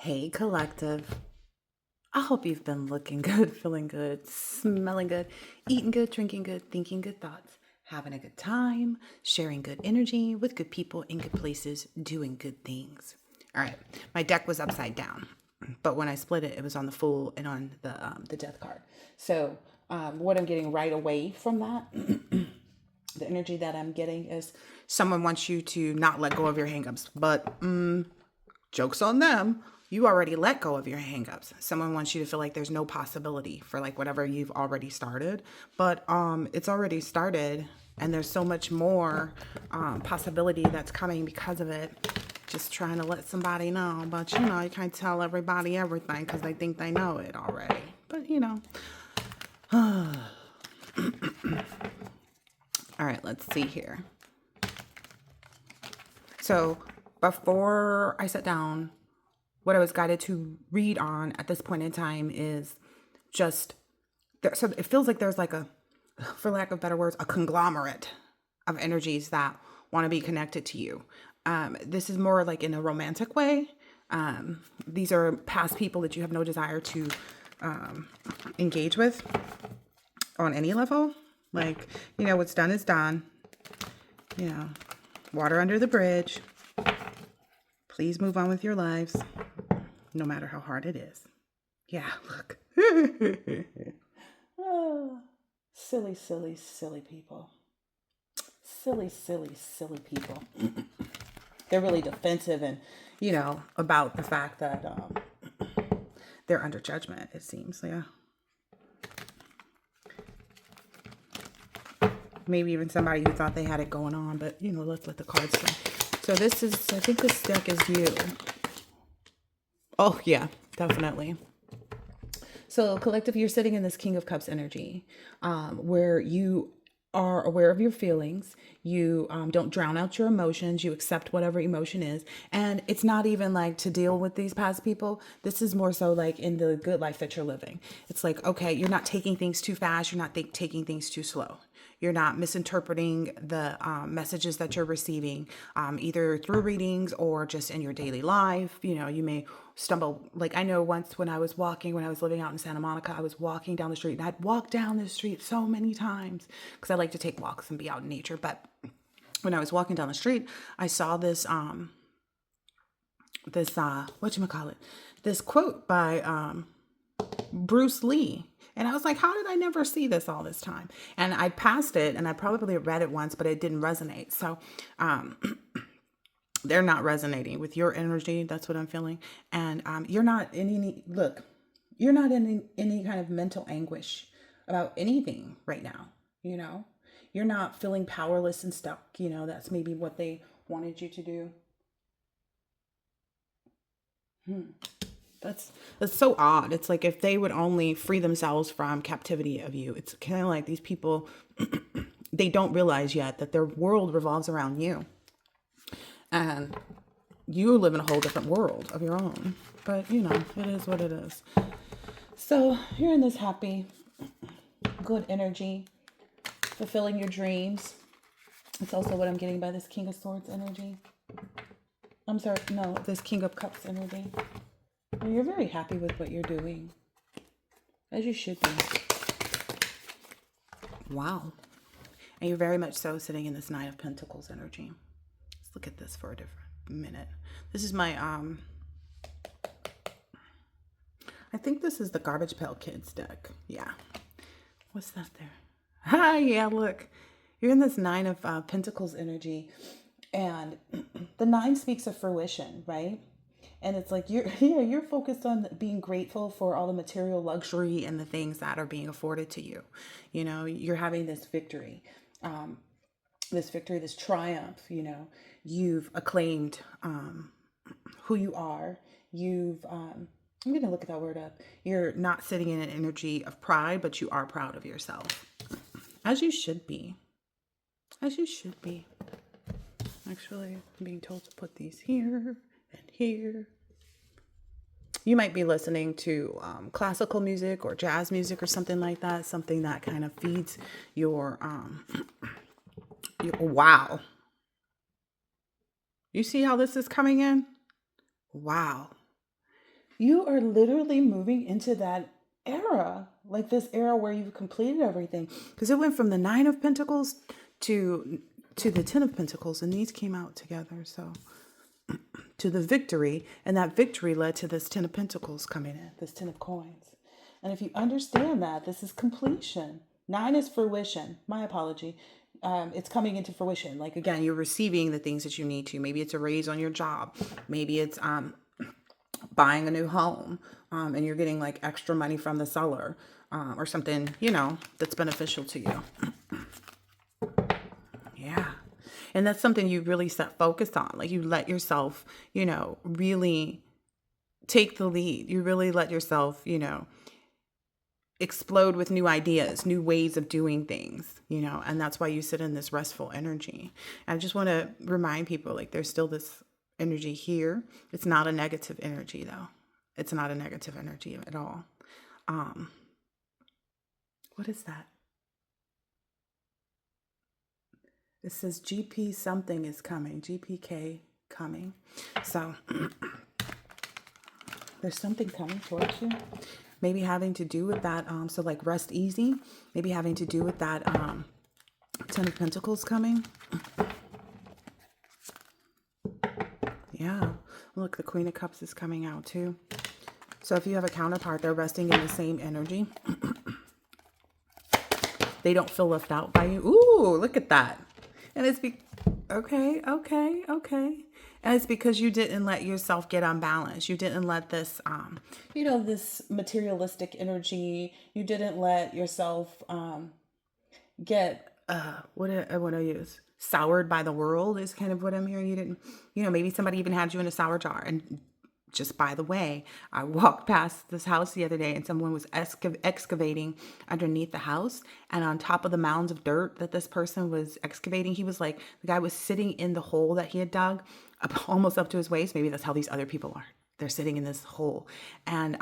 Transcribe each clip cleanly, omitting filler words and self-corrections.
Hey, collective. I hope you've been looking good, feeling good, smelling good, eating good, drinking good, thinking good thoughts, having a good time, sharing good energy with good people in good places, doing good things. All right, my deck was upside down, but when I split it, it was on the Fool and on the Death card. So, what I'm getting right away from that, the energy that I'm getting is someone wants you to not let go of your hangups, but joke's on them. You already let go of your hangups. Someone wants you to feel like there's no possibility for like whatever you've already started, but it's already started, and there's so much more possibility that's coming because of it. Just trying to let somebody know, but you can't tell everybody everything because they think they know it already. But all right, let's see here. So before I sat down, what I was guided to read on at this point in time is just there. So it feels like there's like for lack of better words, a conglomerate of energies that want to be connected to you. This is more like in a romantic way. These are past people that you have no desire to engage with on any level. Like, what's done is done. Water under the bridge. Please move on with your lives, no matter how hard it is. Yeah, look. Oh, silly, silly, silly people. Silly, silly, silly people. They're really defensive and, about the fact that they're under judgment, it seems. Yeah. Maybe even somebody who thought they had it going on, but, let's let the cards say. So I think this deck is you. Oh, yeah, definitely. So collective, you're sitting in this King of Cups energy where you are aware of your feelings. You don't drown out your emotions. You accept whatever emotion is. And it's not even like to deal with these past people. This is more so like in the good life that you're living. It's like, okay, you're not taking things too fast. You're not taking things too slow. You're not misinterpreting the messages that you're receiving, either through readings or just in your daily life. You may stumble. Like I know once when I was living out in Santa Monica, I was walking down the street, and I'd walk down the street so many times because I like to take walks and be out in nature. But when I was walking down the street, I saw this whatchamacallit, this quote by Bruce Lee. And I was like, how did I never see this all this time? And I passed it, and I probably read it once, but it didn't resonate. So they're not resonating with your energy. That's what I'm feeling. And you're not in you're not in any kind of mental anguish about anything right now. You're not feeling powerless and stuck. That's maybe what they wanted you to do. That's so odd. It's like if they would only free themselves from captivity of you. It's kind of like these people, they don't realize yet that their world revolves around you. And you live in a whole different world of your own. But, it is what it is. So you're in this happy, good energy, fulfilling your dreams. It's also what I'm getting by this King of Swords energy. I'm sorry, no, this King of Cups energy. You're very happy with what you're doing, as you should be. Wow. And you're very much so sitting in this Nine of Pentacles energy. Let's look at this for a different minute. This is my, I think this is the Garbage Pail Kids deck. Yeah. What's that there? Ah, yeah, look. You're in this Nine of Pentacles energy. And the 9 speaks of fruition, right? And it's like you're focused on being grateful for all the material luxury and the things that are being afforded to you. You're having this victory, this triumph. You've acclaimed who you are. I'm going to look at that word up. You're not sitting in an energy of pride, but you are proud of yourself, as you should be. As you should be. Actually, I'm being told to put these here and here. You might be listening to classical music or jazz music or something like that. Something that kind of feeds your wow. You see how this is coming in? Wow. You are literally moving into that era, like this era where you've completed everything. Because it went from the Nine of Pentacles to the Ten of Pentacles, and these came out together. So to the victory, and that victory led to this Ten of Pentacles coming in, this Ten of Coins. And if you understand that, this is completion. Nine is fruition. My apology. It's coming into fruition. Like, again, you're receiving the things that you need to. Maybe it's a raise on your job. Maybe it's buying a new home, and you're getting like extra money from the seller, or something, that's beneficial to you. Yeah. And that's something you really set focus on. Like, you let yourself, really take the lead. You really let yourself, explode with new ideas, new ways of doing things, and that's why you sit in this restful energy. And I just want to remind people, like, there's still this energy here. It's not a negative energy, though. It's not a negative energy at all. What is that? It says GP something is coming, GPK coming. So there's something coming towards you. Maybe having to do with that. So like rest easy. Maybe having to do with that Ten of Pentacles coming. Yeah. Look, the Queen of Cups is coming out too. So if you have a counterpart, they're resting in the same energy. They don't feel left out by you. Ooh, look at that. And it's okay. And it's because you didn't let yourself get unbalanced. You didn't let this, this materialistic energy. You didn't let yourself get, what do I use? Soured by the world is kind of what I'm hearing. You didn't, maybe somebody even had you in a sour jar. And just by the way, I walked past this house the other day and someone was excavating underneath the house. And on top of the mounds of dirt that this person was excavating, he was like, the guy was sitting in the hole that he had dug almost up to his waist. Maybe that's how these other people are. They're sitting in this hole. And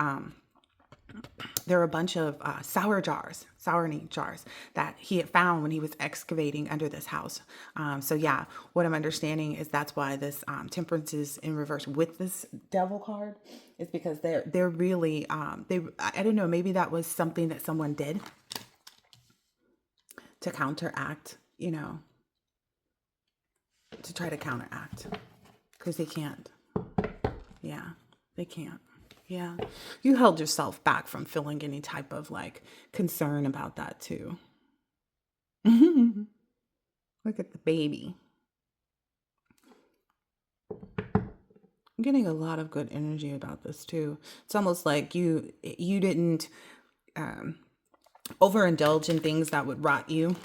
there are a bunch of souring jars that he had found when he was excavating under this house. So yeah, what I'm understanding is that's why this Temperance is in reverse with this Devil card, is because they're really I don't know, maybe that was something that someone did to counteract, to try to counteract, because they can't. Yeah, they can't. Yeah. You held yourself back from feeling any type of like concern about that too. Look at the baby. I'm getting a lot of good energy about this too. It's almost like you didn't overindulge in things that would rot you.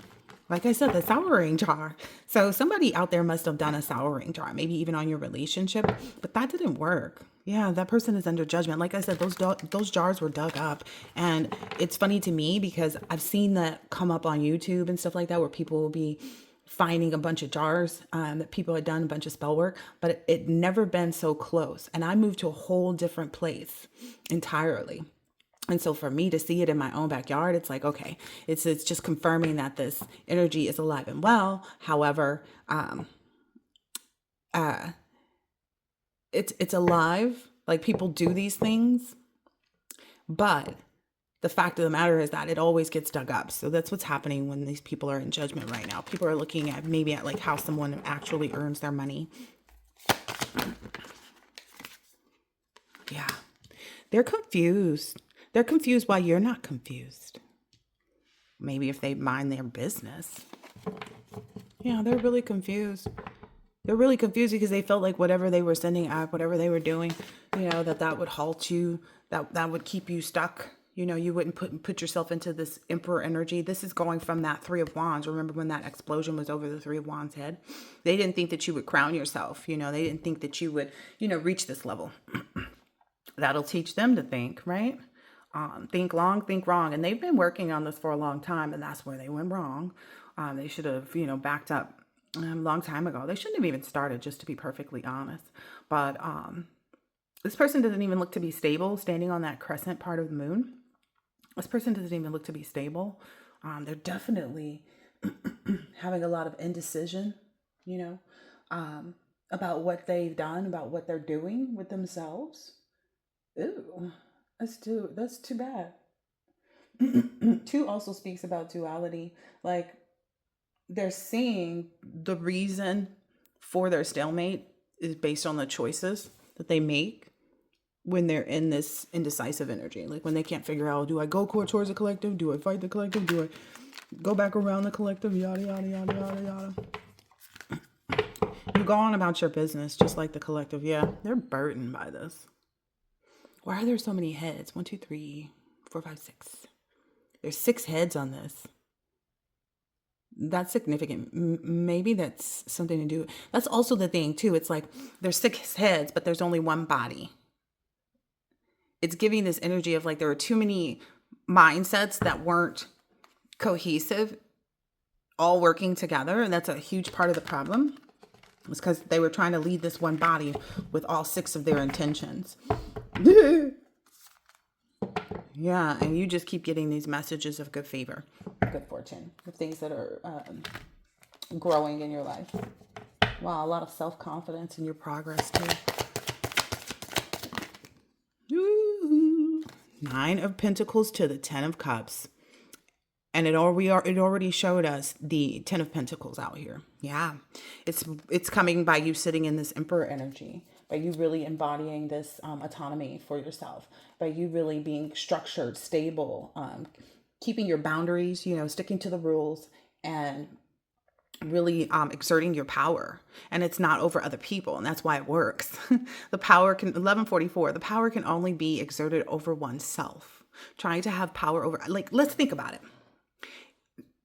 Like I said, the souring jar. So somebody out there must have done a souring jar, maybe even on your relationship, but that didn't work. Yeah, that person is under judgment. Like I said, those jars were dug up. And it's funny to me because I've seen that come up on YouTube and stuff like that, where people will be finding a bunch of jars that people had done a bunch of spell work, but it never been so close. And I moved to a whole different place entirely. And so for me to see it in my own backyard, it's like, okay, it's just confirming that this energy is alive and well. However, it's alive. Like, people do these things, but the fact of the matter is that it always gets dug up. So that's what's happening when these people are in judgment right now. People are looking at maybe at like how someone actually earns their money. Yeah, they're confused. They're confused why you're not confused. Maybe if they mind their business. Yeah, they're really confused. They're really confused because they felt like whatever they were sending out, whatever they were doing, that would halt you, that would keep you stuck. You wouldn't put yourself into this Emperor energy. This is going from that Three of Wands. Remember when that explosion was over the Three of Wands head? They didn't think that you would crown yourself. They didn't think that you would, reach this level. That'll teach them to think, right? Think long, think wrong. And they've been working on this for a long time, and that's where they went wrong. They should have, backed up a long time ago. They shouldn't have even started, just to be perfectly honest. But this person doesn't even look to be stable, standing on that crescent part of the moon. This person doesn't even look to be stable. They're definitely having a lot of indecision, about what they've done, about what they're doing with themselves. Ooh, that's too bad. Two also speaks about duality. Like they're seeing the reason for their stalemate is based on the choices that they make when they're in this indecisive energy. Like when they can't figure out, do I go towards the collective? Do I fight the collective? Do I go back around the collective? Yada, yada, yada, yada, yada. You go on about your business just like the collective. Yeah, they're burdened by this. Why are there so many heads? 1, 2, 3, 4, 5, 6. There's 6 heads on this. That's significant. Maybe that's something to do. That's also the thing too. It's like there's 6 heads, but there's only one body. It's giving this energy of like there were too many mindsets that weren't cohesive, all working together. And that's a huge part of the problem. It's because they were trying to lead this one body with all 6 of their intentions. Yeah, and you just keep getting these messages of good favor, good fortune, of things that are growing in your life. Wow, a lot of self-confidence in your progress too. Ooh. 9 of Pentacles to the 10 of Cups. And it already showed us the 10 of Pentacles out here. Yeah, it's coming by you sitting in this Emperor energy, by you really embodying this autonomy for yourself, by you really being structured, stable, keeping your boundaries, sticking to the rules, and really exerting your power. And it's not over other people, and that's why it works. The power can 1144. The power can only be exerted over oneself. Trying to have power over, like, let's think about it.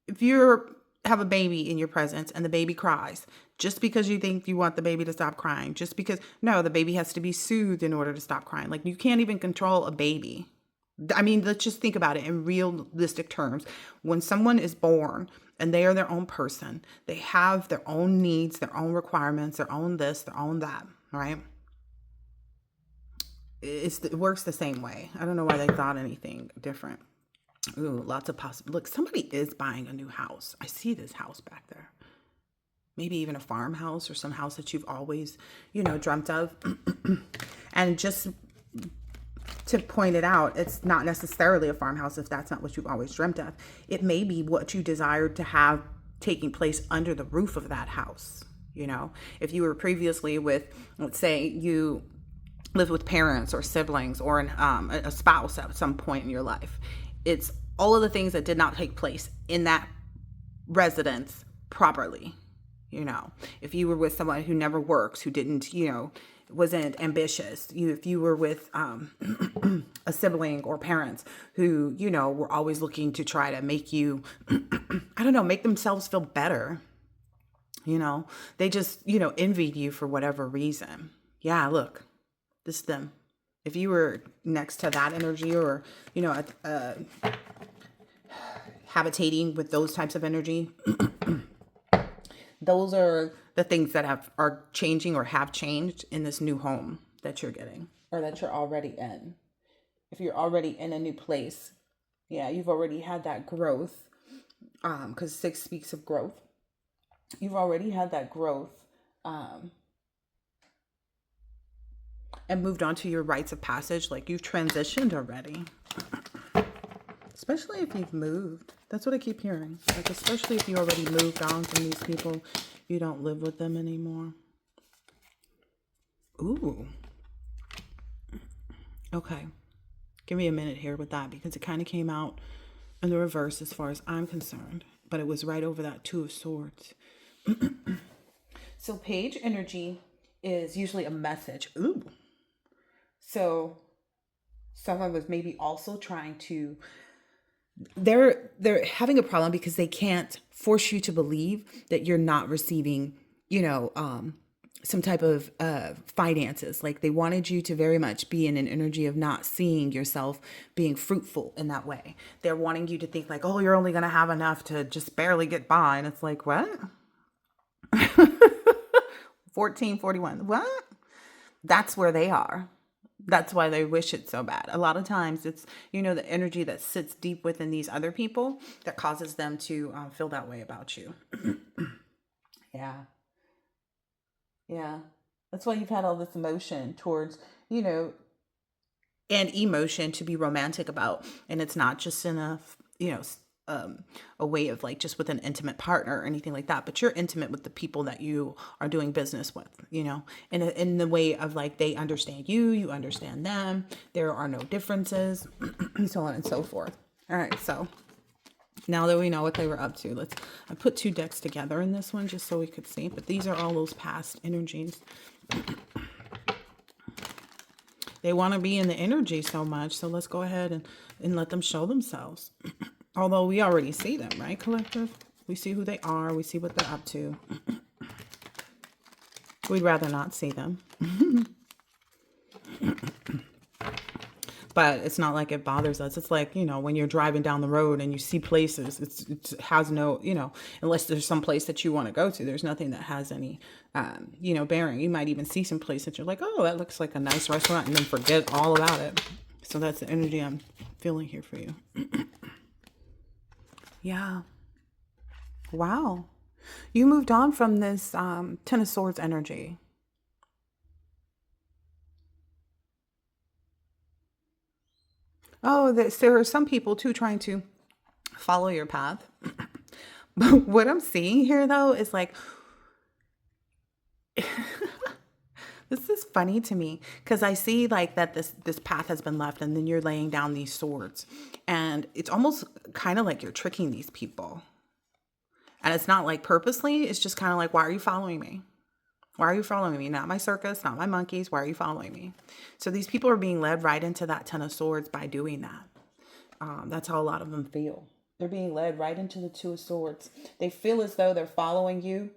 If you have a baby in your presence and the baby cries, just because you think you want the baby to stop crying, just because, no, the baby has to be soothed in order to stop crying. Like you can't even control a baby. I mean, let's just think about it in realistic terms. When someone is born and they are their own person, they have their own needs, their own requirements, their own this, their own that, right? It works the same way. I don't know why they thought anything different. Ooh, lots of possible. Look, somebody is buying a new house. I see this house back there. Maybe even a farmhouse or some house that you've always, dreamt of. And just to point it out, it's not necessarily a farmhouse if that's not what you've always dreamt of. It may be what you desired to have taking place under the roof of that house. If you were previously with, let's say you lived with parents or siblings or a spouse at some point in your life. It's all of the things that did not take place in that residence properly. If you were with someone who never works, who didn't, wasn't ambitious, if you were with a sibling or parents who, were always looking to try to make you, make themselves feel better. They just, envied you for whatever reason. Yeah, look, this is them. If you were next to that energy or, habitating with those types of energy, those are the things that are changing or have changed in this new home that you're getting or that you're already in. If you're already in a new place, yeah, you've already had that growth, because 6 speaks of growth. You've already had that growth, and moved on to your rites of passage. Like you've transitioned already, especially if you've moved. That's what I keep hearing. Like, especially if you already moved on from these people, you don't live with them anymore. Ooh. Okay. Give me a minute here with that because it kind of came out in the reverse as far as I'm concerned, but it was right over that 2 of Swords. So page energy is usually a message. Ooh. So someone was maybe also trying to, they're having a problem because they can't force you to believe that you're not receiving, some type of finances. Like they wanted you to very much be in an energy of not seeing yourself being fruitful in that way. They're wanting you to think like, oh, you're only going to have enough to just barely get by. And it's like, what? 1441. What? That's where they are. That's why they wish it so bad. A lot of times it's, the energy that sits deep within these other people that causes them to feel that way about you. Yeah. Yeah. That's why you've had all this emotion towards, and emotion to be romantic about. And it's not just in a, a way of like just with an intimate partner or anything like that, but you're intimate with the people that you are doing business with, in the way of like, they understand you, you understand them. There are no differences, and so on and so forth. All right. So now that we know what they were up to, I put 2 decks together in this one just so we could see, but these are all those past energies. They want to be in the energy so much. So let's go ahead and let them show themselves. Although we already see them, right, collective? We see who they are. We see what they're up to. We'd rather not see them. But it's not like it bothers us. It's like, when you're driving down the road and you see places, it has no, unless there's some place that you want to go to, there's nothing that has any, bearing. You might even see some place that you're like, oh, that looks like a nice restaurant, and then forget all about it. So that's the energy I'm feeling here for you. Yeah. Wow. You moved on from this Ten of Swords energy. Oh, there are some people too trying to follow your path. But what I'm seeing here though is like, this is funny to me because I see like that this path has been left, and then you're laying down these swords, and it's almost kind of like you're tricking these people. And it's not like purposely, it's just kind of like, why are you following me? Why are you following me? Not my circus, not my monkeys. Why are you following me? So these people are being led right into that Ten of Swords by doing that. That's how a lot of them feel. They're being led right into the Two of Swords. They feel as though they're following you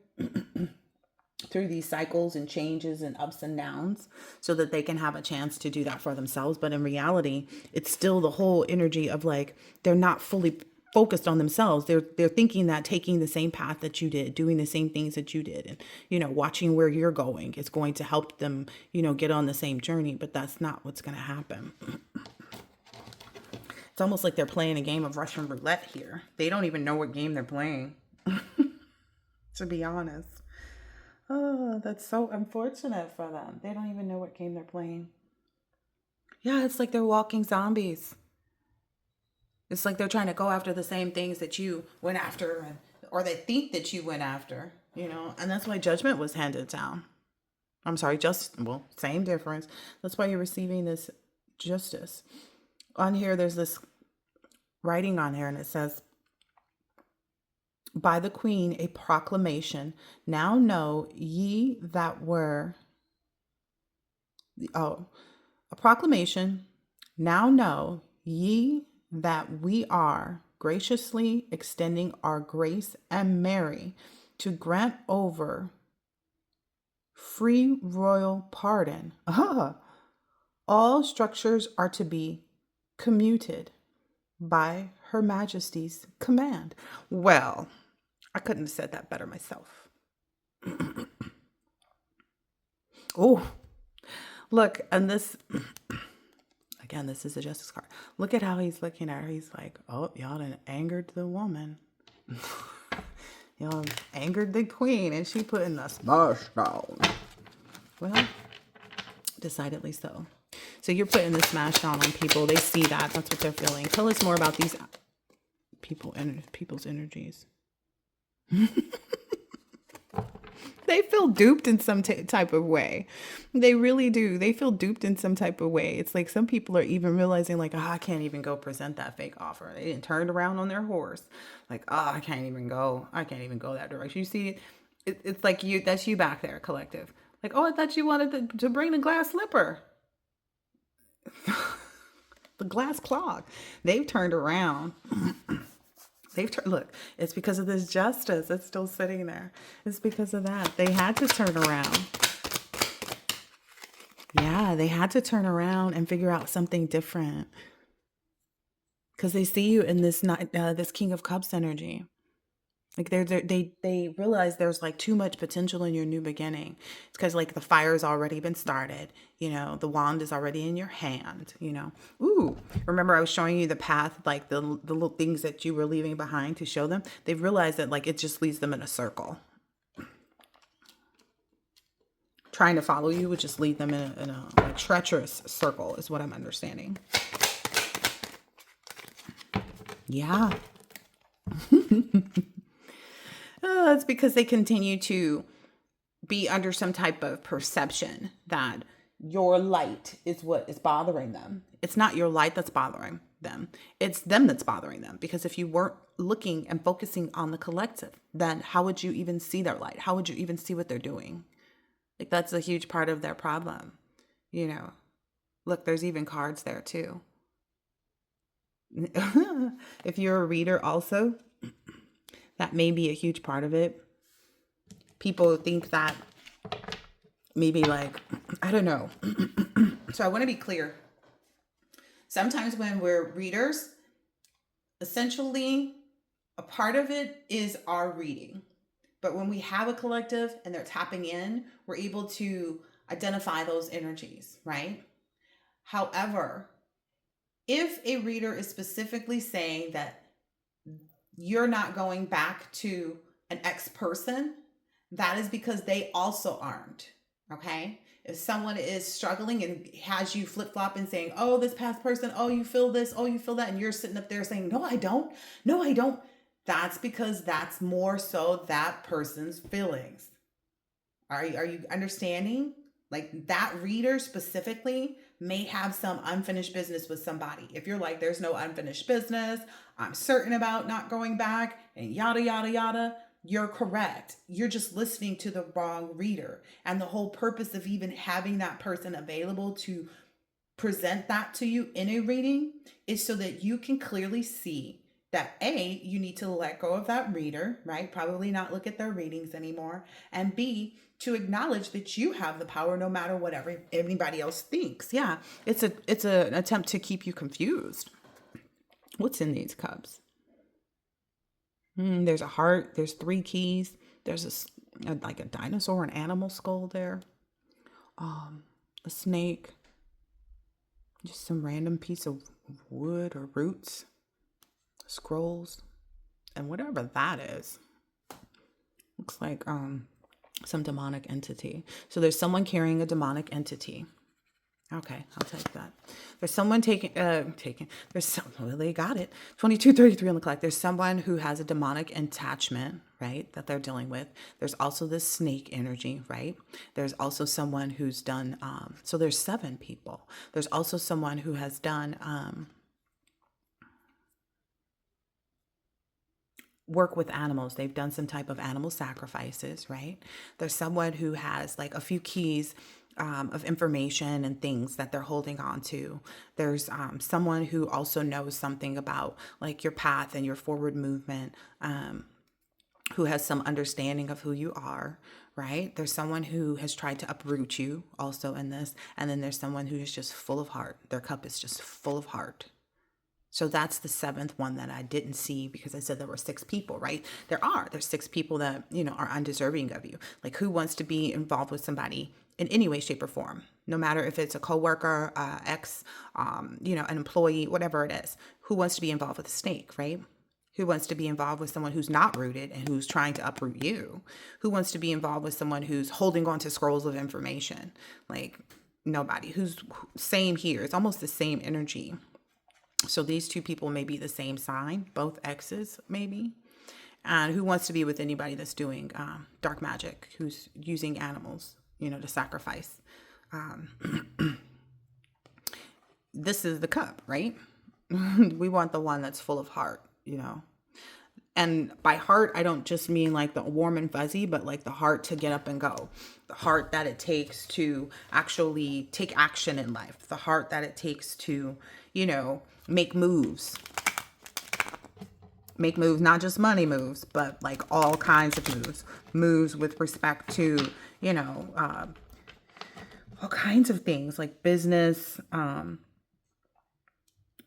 through these cycles and changes and ups and downs so that they can have a chance to do that for themselves. But in reality, it's still the whole energy of like, they're not fully focused on themselves. They're thinking that taking the same path that you did, doing the same things that you did, and watching where you're going is going to help them, get on the same journey. But that's not what's going to happen. It's almost like they're playing a game of Russian roulette here. They don't even know what game they're playing, to be honest. Oh, that's so unfortunate for them. They don't even know what game they're playing. Yeah, it's like they're walking zombies. It's like they're trying to go after the same things that you went after, or they think that you went after, and that's why judgment was handed down. I'm sorry, same difference. That's why you're receiving this justice. On here, there's this writing on here, and it says, by the Queen, a proclamation. Now know ye that were, a proclamation. Now know ye that we are graciously extending our grace and merry to grant over free royal pardon. All structures are to be commuted by Her Majesty's command. Well, I couldn't have said that better myself. Oh, look, and this, again, this is the Justice card. Look at how he's looking at her. He's like, oh, y'all done angered the woman. Y'all angered the Queen, and she put in the smash down. Well, decidedly so. So you're putting the smash down on people. They see that. That's what they're feeling. Tell us more about these people's energies. They feel duped in some type of way. They really do. They feel duped in some type of way. It's like some people are even realizing like, I can't even go present that fake offer. They didn't turn around on their horse. Like, I can't even go that direction. You see, it's like that's you back there, collective. Like, oh, I thought you wanted to bring the glass slipper. The glass clock. They've turned around. Look, it's because of this justice that's still sitting there. It's because of that. They had to turn around. Yeah, they had to turn around and figure out something different. Because they see you in this King of Cups energy. Like they realize there's like too much potential in your new beginning. It's because like the fire's already been started. The wand is already in your hand. Ooh, remember I was showing you the path, like the little things that you were leaving behind to show them. They've realized that like it just leads them in a circle. trying to follow you would just lead them in a treacherous circle, is what I'm understanding. Yeah. It's because they continue to be under some type of perception that your light is what is bothering them. It's not your light that's bothering them. It's them that's bothering them. Because if you weren't looking and focusing on the collective, then how would you even see their light? How would you even see what they're doing? Like, that's a huge part of their problem. You know, look, there's even cards there too. If you're a reader also, that may be a huge part of it. People think that maybe like, I don't know. So I want to be clear. Sometimes when we're readers, essentially a part of it is our reading. But when we have a collective and they're tapping in, we're able to identify those energies, right? However, if a reader is specifically saying that you're not going back to an ex person, that is because they also aren't. Okay. If someone is struggling and has you flip flop and saying, oh, this past person, oh, you feel this, oh, you feel that, and you're sitting up there saying, no, I don't. No, I don't. That's because that's more so that person's feelings. Are you understanding? Like, that reader specifically may have some unfinished business with somebody. If you're like, there's no unfinished business, I'm certain about not going back, and yada, yada, yada, you're correct. You're just listening to the wrong reader. And the whole purpose of even having that person available to present that to you in a reading is so that you can clearly see that A, you need to let go of that reader, right? Probably not look at their readings anymore. And B, to acknowledge that you have the power no matter what anybody else thinks. Yeah, it's an attempt to keep you confused. What's in these cups? There's a heart. There's 3 keys. There's like a dinosaur, an animal skull there. A snake. Just some random piece of wood or roots. Scrolls. And whatever that is. Looks like some demonic entity. So there's someone carrying a demonic entity. Okay, I'll take that. There's someone there's some, well, they got it. 2233 on the clock. There's someone who has a demonic attachment, right, that they're dealing with. There's also this snake energy, right? There's also someone who's done, so there's 7 people. There's also someone who has done work with animals. They've done some type of animal sacrifices, right? There's someone who has like a few keys of information and things that they're holding on to. There's someone who also knows something about like your path and your forward movement, who has some understanding of who you are, right? There's someone who has tried to uproot you also in this. And then there's someone who is just full of heart. Their cup is just full of heart. So that's the 7th one that I didn't see because I said there were 6 people, right? There's 6 people that, are undeserving of you. Like, who wants to be involved with somebody in any way, shape, or form? No matter if it's a coworker, ex, an employee, whatever it is. Who wants to be involved with a snake, right? Who wants to be involved with someone who's not rooted and who's trying to uproot you? Who wants to be involved with someone who's holding on to scrolls of information? Like, nobody. Same here. It's almost the same energy. So these 2 people may be the same sign, both exes maybe. And who wants to be with anybody that's doing dark magic, who's using animals, to sacrifice. This is the cup, right? We want the one that's full of heart, And by heart, I don't just mean like the warm and fuzzy, but like the heart to get up and go. The heart that it takes to actually take action in life. The heart that it takes to, make moves. Make moves, not just money moves, but like all kinds of moves. Moves with respect to, all kinds of things like business.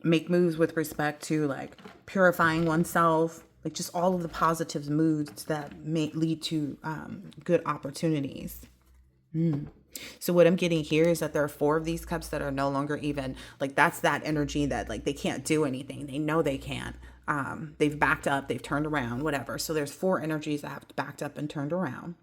Make moves with respect to like purifying oneself. Like just all of the positive moods that may lead to good opportunities. So what I'm getting here is that there are 4 of these cups that are no longer even like, that's that energy that like they can't do anything. They know they can't. They've backed up, they've turned around, whatever. So there's 4 energies that have backed up and turned around.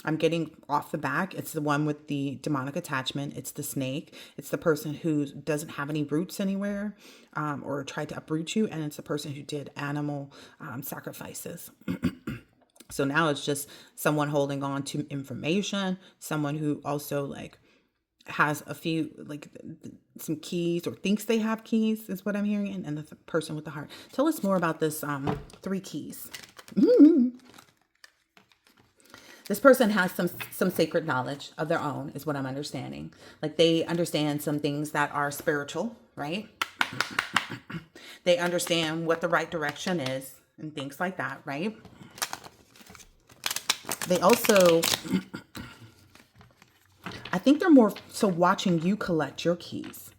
I'm getting off the back. It's the one with the demonic attachment. It's the snake. It's the person who doesn't have any roots anywhere, or tried to uproot you. And it's the person who did animal sacrifices. So now it's just someone holding on to information, someone who also like has a few, like some keys, or thinks they have keys is what I'm hearing. And the person with the heart. Tell us more about this 3 keys. This person has some sacred knowledge of their own, is what I'm understanding. Like they understand some things that are spiritual, right? They understand what the right direction is and things like that, right? They also, I think they're more so watching you collect your keys.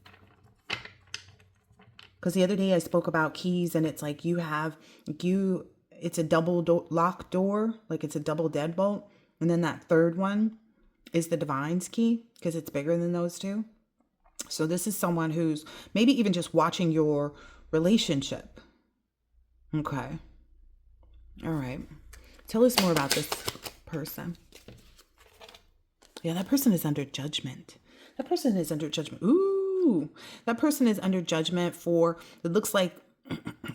Because the other day I spoke about keys, and it's like it's a double lock door, like it's a double deadbolt. And then that third one is the divine's key, because it's bigger than those two. So this is someone who's maybe even just watching your relationship. Okay. All right. Tell us more about this person. Yeah, that person is under judgment. That person is under judgment. Ooh, that person is under judgment for, it looks like,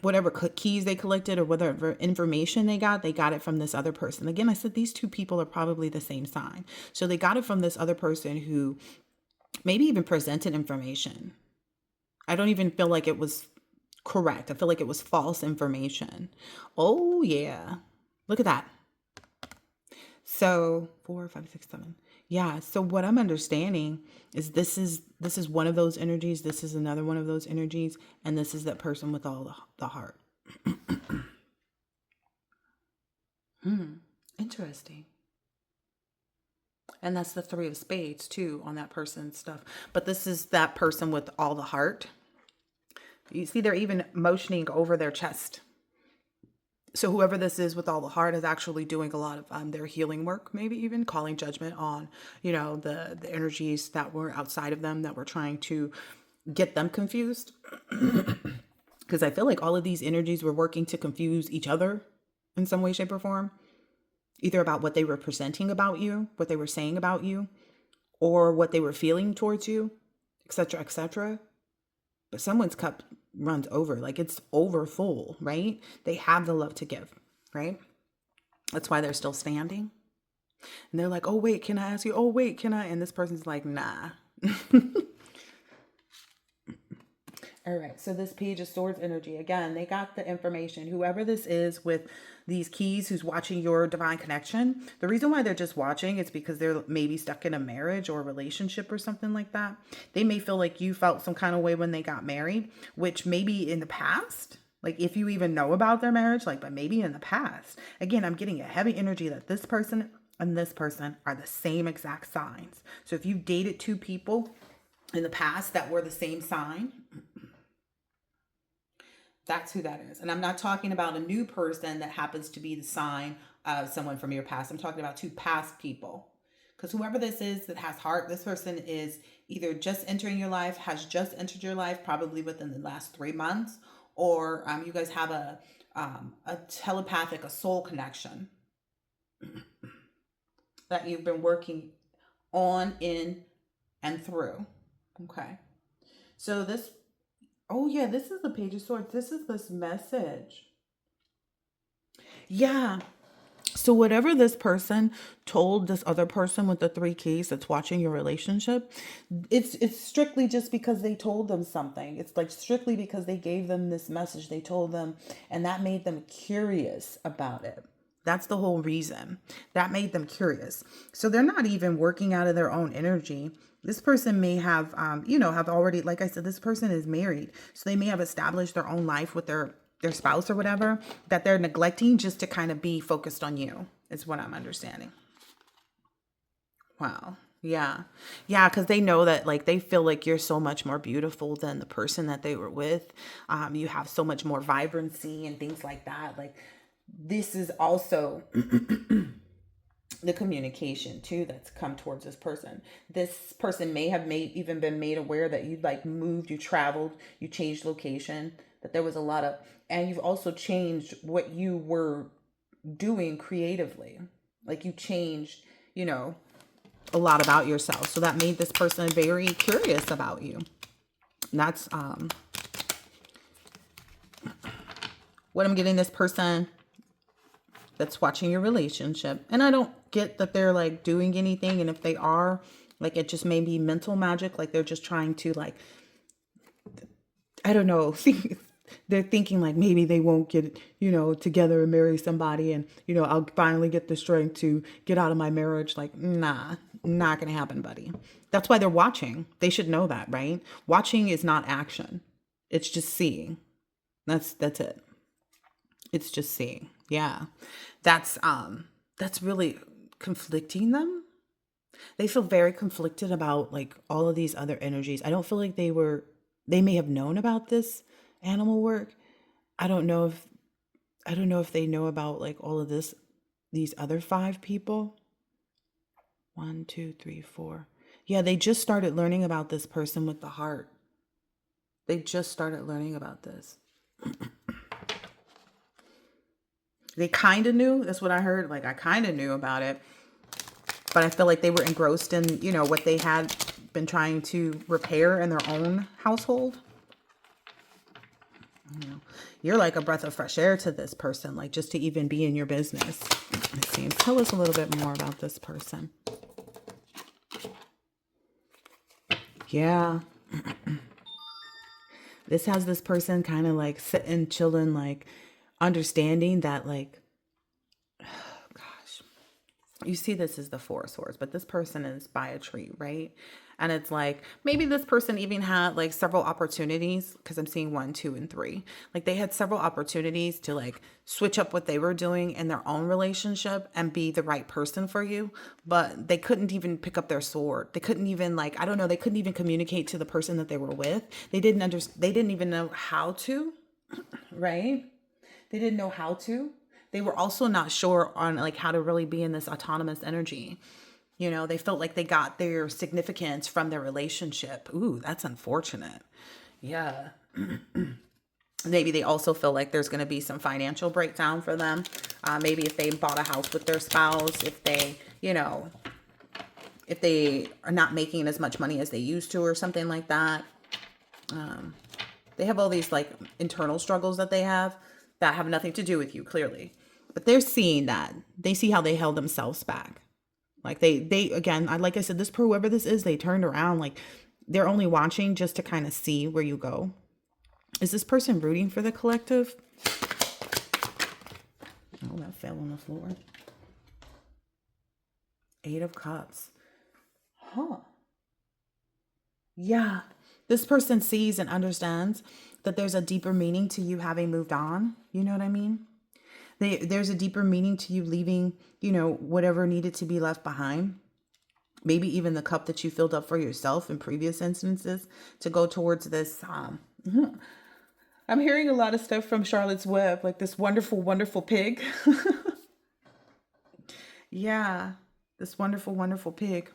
whatever keys they collected or whatever information they got it from this other person. Again, I said these 2 people are probably the same sign. So they got it from this other person who maybe even presented information. I don't even feel like it was correct. I feel like it was false information. Oh, yeah. Look at that. So 4, 5, 6, 7. Yeah. So what I'm understanding is this is one of those energies. This is another one of those energies. And this is that person with all the heart. Interesting. And that's the 3 of spades too on that person's stuff. But this is that person with all the heart. You see, they're even motioning over their chest. So whoever this is with all the heart is actually doing a lot of their healing work, maybe even calling judgment on, the energies that were outside of them that were trying to get them confused. Because I feel like all of these energies were working to confuse each other in some way, shape, or form. Either about what they were presenting about you, what they were saying about you, or what they were feeling towards you, etc., etc. But someone's cup runs over, like it's over full, right? They have the love to give, right? That's why they're still standing. And they're like, oh, wait, can I ask you? Oh, wait, can I? And this person's like, nah. All right. So this Page of Swords energy, again, they got the information. Whoever this is with these keys, who's watching your divine connection, the reason why they're just watching is because they're maybe stuck in a marriage or a relationship or something like that. They may feel like you felt some kind of way when they got married, which maybe in the past, like if you even know about their marriage, like, but maybe in the past. Again, I'm getting a heavy energy that this person and this person are the same exact signs. So if you dated 2 people in the past that were the same sign, that's who that is. And I'm not talking about a new person that happens to be the sign of someone from your past. I'm talking about 2 past people. Because whoever this is that has heart, this person is either just entering your life, has just entered your life, probably within the last 3 months, or you guys have a telepathic, a soul connection that you've been working on, in, and through. Okay. So this, oh yeah, this is the Page of Swords. This is this message. Yeah. So whatever this person told this other person with the 3 keys that's watching your relationship, it's strictly just because they told them something. It's like strictly because they gave them this message, they told them, and that made them curious about it. That's the whole reason. That made them curious. So they're not even working out of their own energy. This person may have, have already, like I said, this person is married. So they may have established their own life with their spouse or whatever, that they're neglecting just to kind of be focused on you, is what I'm understanding. Wow. Yeah. Yeah. Because they know that, like, they feel like you're so much more beautiful than the person that they were with. You have so much more vibrancy and things like that. Like, this is also the communication too that's come towards this person. This person may have even been made aware that you like moved, you traveled, you changed location, that there was a lot of, and you've also changed what you were doing creatively. Like you changed you know, a lot about yourself. So that made this person very curious about you. And that's what I'm getting, this person that's watching your relationship. And I don't get that they're like doing anything. And if they are, like, it just may be mental magic. Like they're just trying to, like, I don't know, they're thinking like maybe they won't get, together and marry somebody, and, I'll finally get the strength to get out of my marriage. Like, nah, not gonna happen, buddy. That's why they're watching. They should know that, right? Watching is not action. It's just seeing. That's it. It's just seeing. Yeah. That's really conflicting them. They feel very conflicted about like all of these other energies. I don't feel like they may have known about this animal work. I don't know if they know about like all of these other 5 people. 1, 2, 3, 4. Yeah, they just started learning about this person with the heart. They just started learning about this. They kind of knew. That's what I heard. Like, I kind of knew about it. But I feel like they were engrossed in, what they had been trying to repair in their own household. You're like a breath of fresh air to this person, like just to even be in your business. It seems. Tell us a little bit more about this person. Yeah. This has this person kind of like sitting, chilling, like understanding that, like, you see this is the 4 of Swords, but this person is by a tree, right? And it's like, maybe this person even had like several opportunities, because I'm seeing 1, 2, and 3. Like they had several opportunities to like switch up what they were doing in their own relationship and be the right person for you. But they couldn't even pick up their sword. They couldn't even like, I don't know, they couldn't even communicate to the person that they were with. They didn't even know how to, right? They didn't know how to. They were also not sure on like how to really be in this autonomous energy. They felt like they got their significance from their relationship. Ooh, that's unfortunate. Yeah. Maybe they also feel like there's going to be some financial breakdown for them. Maybe if they bought a house with their spouse, if they are not making as much money as they used to or something like that. They have all these like internal struggles that they have that have nothing to do with you, clearly. But they're seeing that. They see how they held themselves back. Like they again, like I said, whoever this is, they turned around. Like they're only watching just to kind of see where you go. Is this person rooting for the collective? Oh, that fell on the floor. 8 of Cups. Huh. Yeah. This person sees and understands that there's a deeper meaning to you having moved on. You know what I mean? There's a deeper meaning to you leaving, whatever needed to be left behind. Maybe even the cup that you filled up for yourself in previous instances to go towards this. I'm hearing a lot of stuff from Charlotte's Web, like this wonderful, wonderful pig. Yeah, this wonderful, wonderful pig.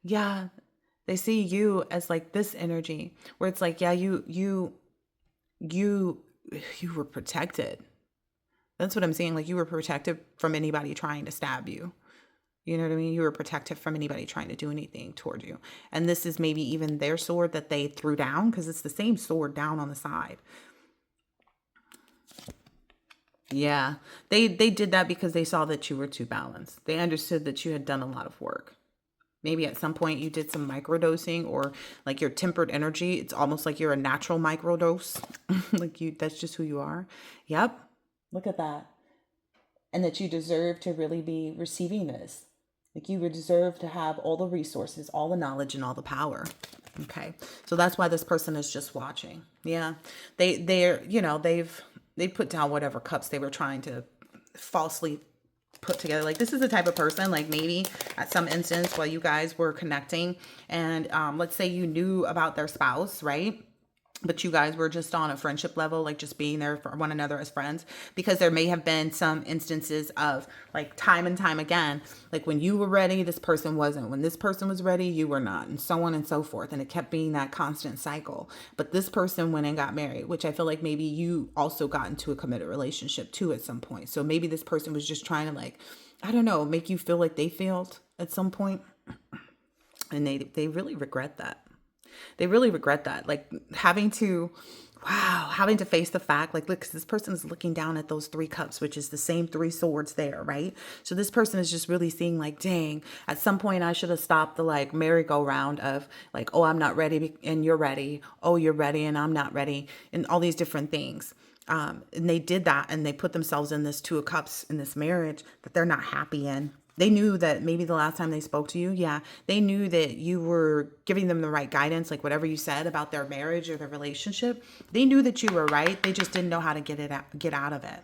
Yeah, they see you as like this energy where it's like, yeah, you were protected. That's what I'm saying. Like you were protected from anybody trying to stab you. You know what I mean? You were protected from anybody trying to do anything toward you. And this is maybe even their sword that they threw down, because it's the same sword down on the side. Yeah, they did that because they saw that you were too balanced. They understood that you had done a lot of work. Maybe at some point you did some microdosing, or like your tempered energy. It's almost like you're a natural microdose. That's just who you are. Yep. Look at that. And that you deserve to really be receiving this. Like you would deserve to have all the resources, all the knowledge, and all the power. Okay. So that's why this person is just watching. Yeah. They put down whatever cups they were trying to falsely put together. Like this is the type of person, like maybe at some instance while you guys were connecting and let's say you knew about their spouse, right? but you guys were just on a friendship level, like just being there for one another as friends, because there may have been some instances of like time and time again, like when you were ready, this person wasn't. When this person was ready, you were not, and so on and so forth. And it kept being that constant cycle. But this person went and got married, which I feel like maybe you also got into a committed relationship too at some point. So maybe this person was just trying to like, I don't know, make you feel like they failed at some point. And they really regret that. They really regret that. Like having to face the fact, like, look, 'cause this person is looking down at those three cups, which is the same three swords there, right? So this person is just really seeing like, dang, at some point I should have stopped the like merry-go-round of like, oh, I'm not ready and you're ready. Oh, you're ready and I'm not ready. And all these different things. And they did that and they put themselves in this two of cups in this marriage that they're not happy in. They knew that maybe the last time they spoke to you, yeah, they knew that you were giving them the right guidance, like whatever you said about their marriage or their relationship. They knew that you were right. They just didn't know how to get out of it.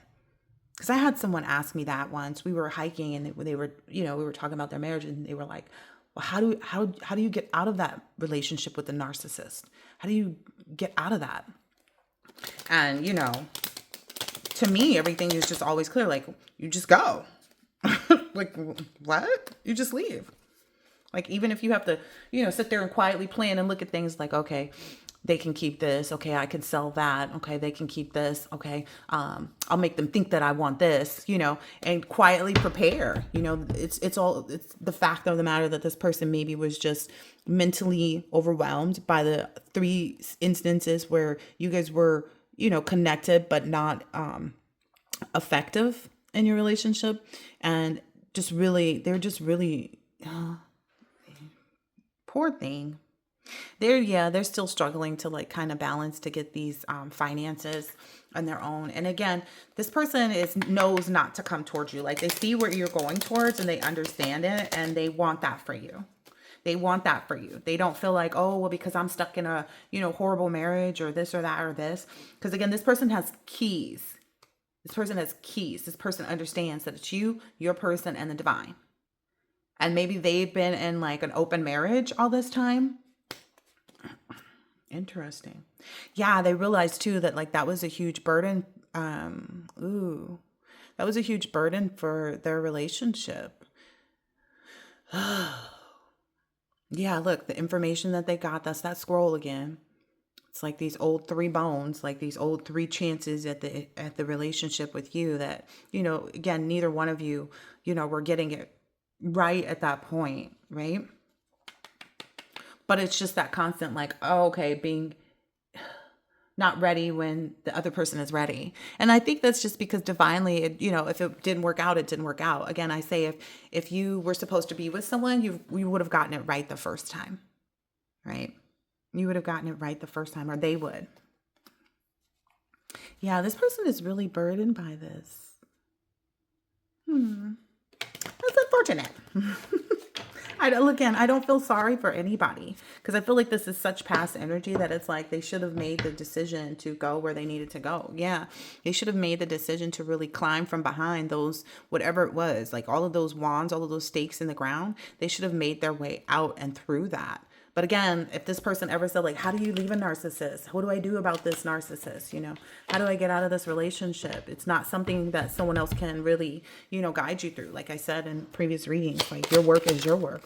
Because I had someone ask me that once. We were hiking and they were, we were talking about their marriage and they were like, well, how do you get out of that relationship with the narcissist? How do you get out of that? And, to me, everything is just always clear. Like, you just go. Like, what? You just leave. Like, even if you have to, sit there and quietly plan and look at things like, okay, they can keep this. Okay, I can sell that. Okay, they can keep this. Okay, I'll make them think that I want this, and quietly prepare. It's the fact of the matter that this person maybe was just mentally overwhelmed by the three instances where you guys were, connected, but not effective in your relationship. And they're just really, poor thing. They're still struggling to like kind of balance to get these finances on their own. And again, this person knows not to come towards you. Like, they see where you're going towards and they understand it and they want that for you. They want that for you. They don't feel like, oh, well, because I'm stuck in a, horrible marriage or this or that or this. Because again, this person has keys. This person has keys. This person understands that it's you, your person, and the divine. And maybe they've been in like an open marriage all this time. Interesting. Yeah, they realized too that like that was a huge burden. That was a huge burden for their relationship. Yeah, look, the information that they got, that's that scroll again. It's like these old three bones, like these old three chances at the relationship with you that, again, neither one of you, were getting it right at that point, right? But it's just that constant like, oh, okay, being not ready when the other person is ready. And I think that's just because divinely, if it didn't work out, it didn't work out. Again, I say if you were supposed to be with someone, you would have gotten it right the first time, right? You would have gotten it right the first time, or they would. Yeah, this person is really burdened by this. That's unfortunate. I don't feel sorry for anybody because I feel like this is such past energy that it's like they should have made the decision to go where they needed to go. Yeah, they should have made the decision to really climb from behind those, whatever it was, like all of those wands, all of those stakes in the ground. They should have made their way out and through that. But again, if this person ever said like, how do you leave a narcissist? What do I do about this narcissist? How do I get out of this relationship? It's not something that someone else can really, guide you through. Like I said in previous readings, like your work is your work.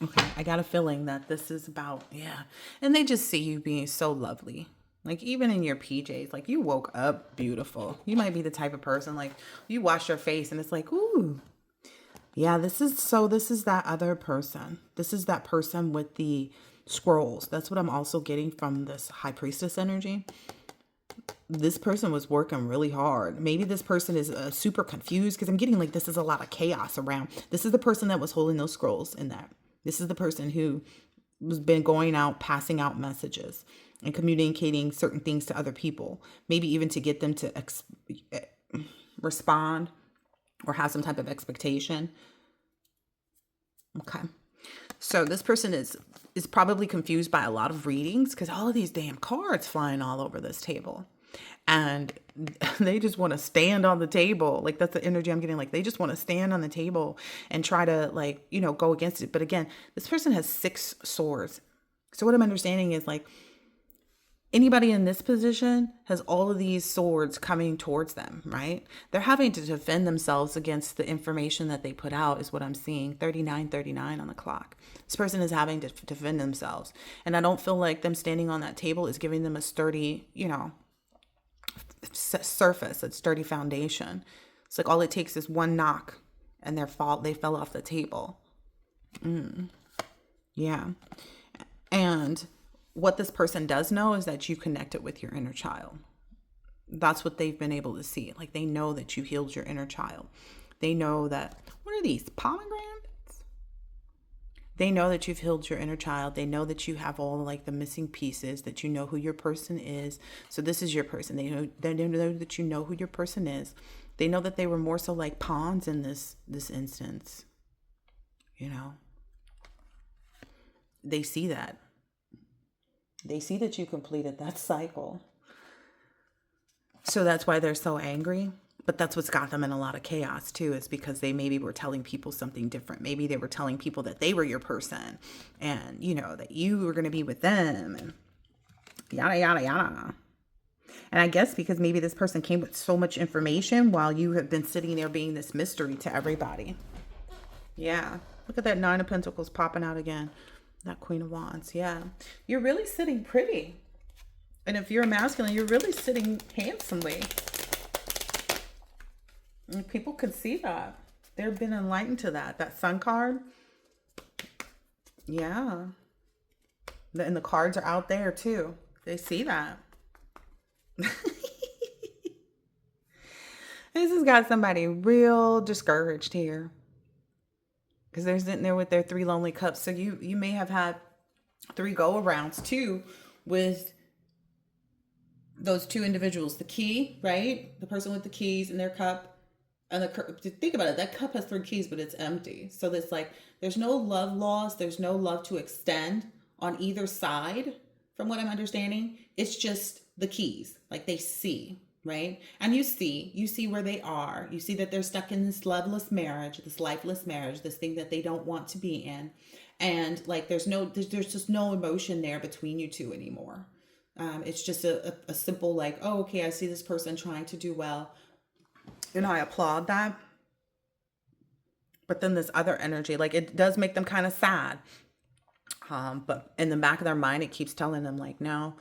Okay, I got a feeling that this is about, yeah. And they just see you being so lovely. Like even in your PJs, like you woke up beautiful. You might be the type of person like you wash your face and it's like, ooh. Yeah, this is that other person. This is that person with the scrolls. That's what I'm also getting from this high priestess energy. This person was working really hard. Maybe this person is super confused because I'm getting like this is a lot of chaos around. This is the person that was holding those scrolls in that. This is the person who was been going out, passing out messages and communicating certain things to other people. Maybe even to get them to respond or have some type of expectation. Okay. So this person is probably confused by a lot of readings because all of these damn cards flying all over this table. And they just want to stand on the table. Like that's the energy I'm getting. Like they just want to stand on the table and try to like, go against it. But again, this person has 6 swords. So what I'm understanding is like Anybody in this position has all of these swords coming towards them, right? They're having to defend themselves against the information that they put out, is what I'm seeing. 39:39 on the clock. This person is having to defend themselves. And I don't feel like them standing on that table is giving them a sturdy, surface, a sturdy foundation. It's like all it takes is one knock and they fell off the table. Yeah. And what this person does know is that you connected with your inner child. That's what they've been able to see. Like, they know that you healed your inner child. They know that, what are these, pomegranates? They know that you've healed your inner child. They know that you have all like the missing pieces, that you know who your person is. So this is your person. They know that you know who your person is. They know that they were more so like pawns in this instance. They see that. They see that you completed that cycle. So that's why they're so angry. But that's what's got them in a lot of chaos too, is because they maybe were telling people something different. Maybe they were telling people that they were your person and, that you were going to be with them and yada, yada, yada. And I guess because maybe this person came with so much information while you have been sitting there being this mystery to everybody. Yeah. Look at that 9 of Pentacles popping out again. That Queen of Wands. Yeah. You're really sitting pretty. And if you're a masculine, you're really sitting handsomely. And people could see that. They've been enlightened to that. That Sun card. Yeah. And the cards are out there too. They see that. This has got somebody real discouraged here. Because they're sitting there with their 3 lonely cups. So you may have had 3 go-arounds too with those 2 individuals. The key, right? The person with the keys in their cup. And think about it. That cup has 3 keys, but it's empty. So it's like there's no love lost. There's no love to extend on either side, from what I'm understanding. It's just the keys. Like, they see. Right? And you see where they are. You see that they're stuck in this loveless marriage, this lifeless marriage, this thing that they don't want to be in. And like, there's just no emotion there between you two anymore. It's just a simple like, oh, okay, I see this person trying to do well. And I applaud that. But then this other energy, like, it does make them kind of sad. But in the back of their mind, it keeps telling them like, no,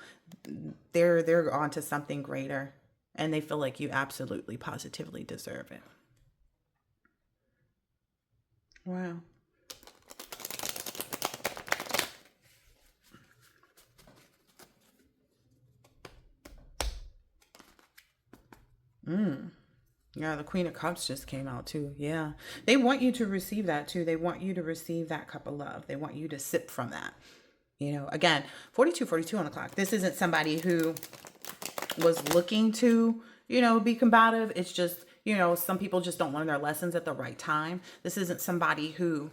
they're on to something greater. And they feel like you absolutely, positively deserve it. Wow. Yeah, the Queen of Cups just came out too. Yeah. They want you to receive that too. They want you to receive that cup of love. They want you to sip from that. Again, 42 on the clock. This isn't somebody who was looking to, be combative. It's just, some people just don't learn their lessons at the right time. This isn't somebody who,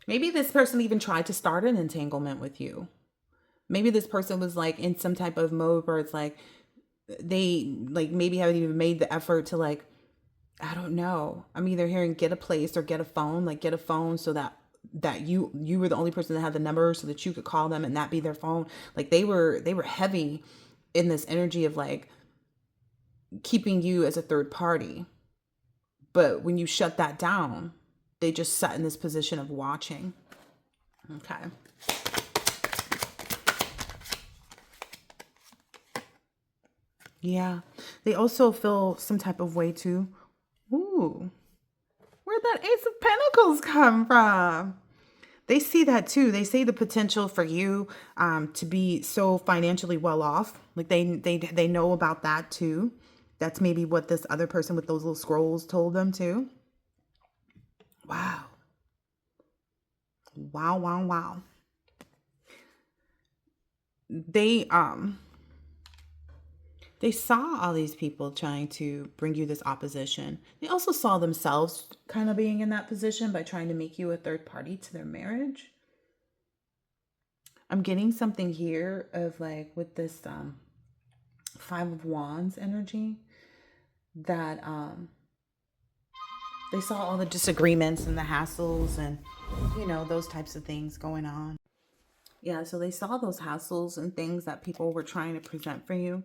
maybe this person even tried to start an entanglement with you. Maybe this person was like in some type of mode where it's like they like maybe haven't even made the effort to like, I don't know. I'm either hearing get a place or get a phone, like get a phone so that you were the only person that had the number so that you could call them and that be their phone. Like they were heavy in this energy of like keeping you as a third party. But when you shut that down, they just sat in this position of watching. Okay. Yeah. They also feel some type of way too. Ooh. Where'd that Ace of Pentacles come from? They see that too. They see the potential for you to be so financially well off. Like they know about that too. That's maybe what this other person with those little scrolls told them too. Wow. Wow, wow, wow. They saw all these people trying to bring you this opposition. They also saw themselves kind of being in that position by trying to make you a third party to their marriage. I'm getting something here of like with this 5 of Wands energy that They saw all the disagreements and the hassles and, those types of things going on. Yeah, so they saw those hassles and things that people were trying to present for you.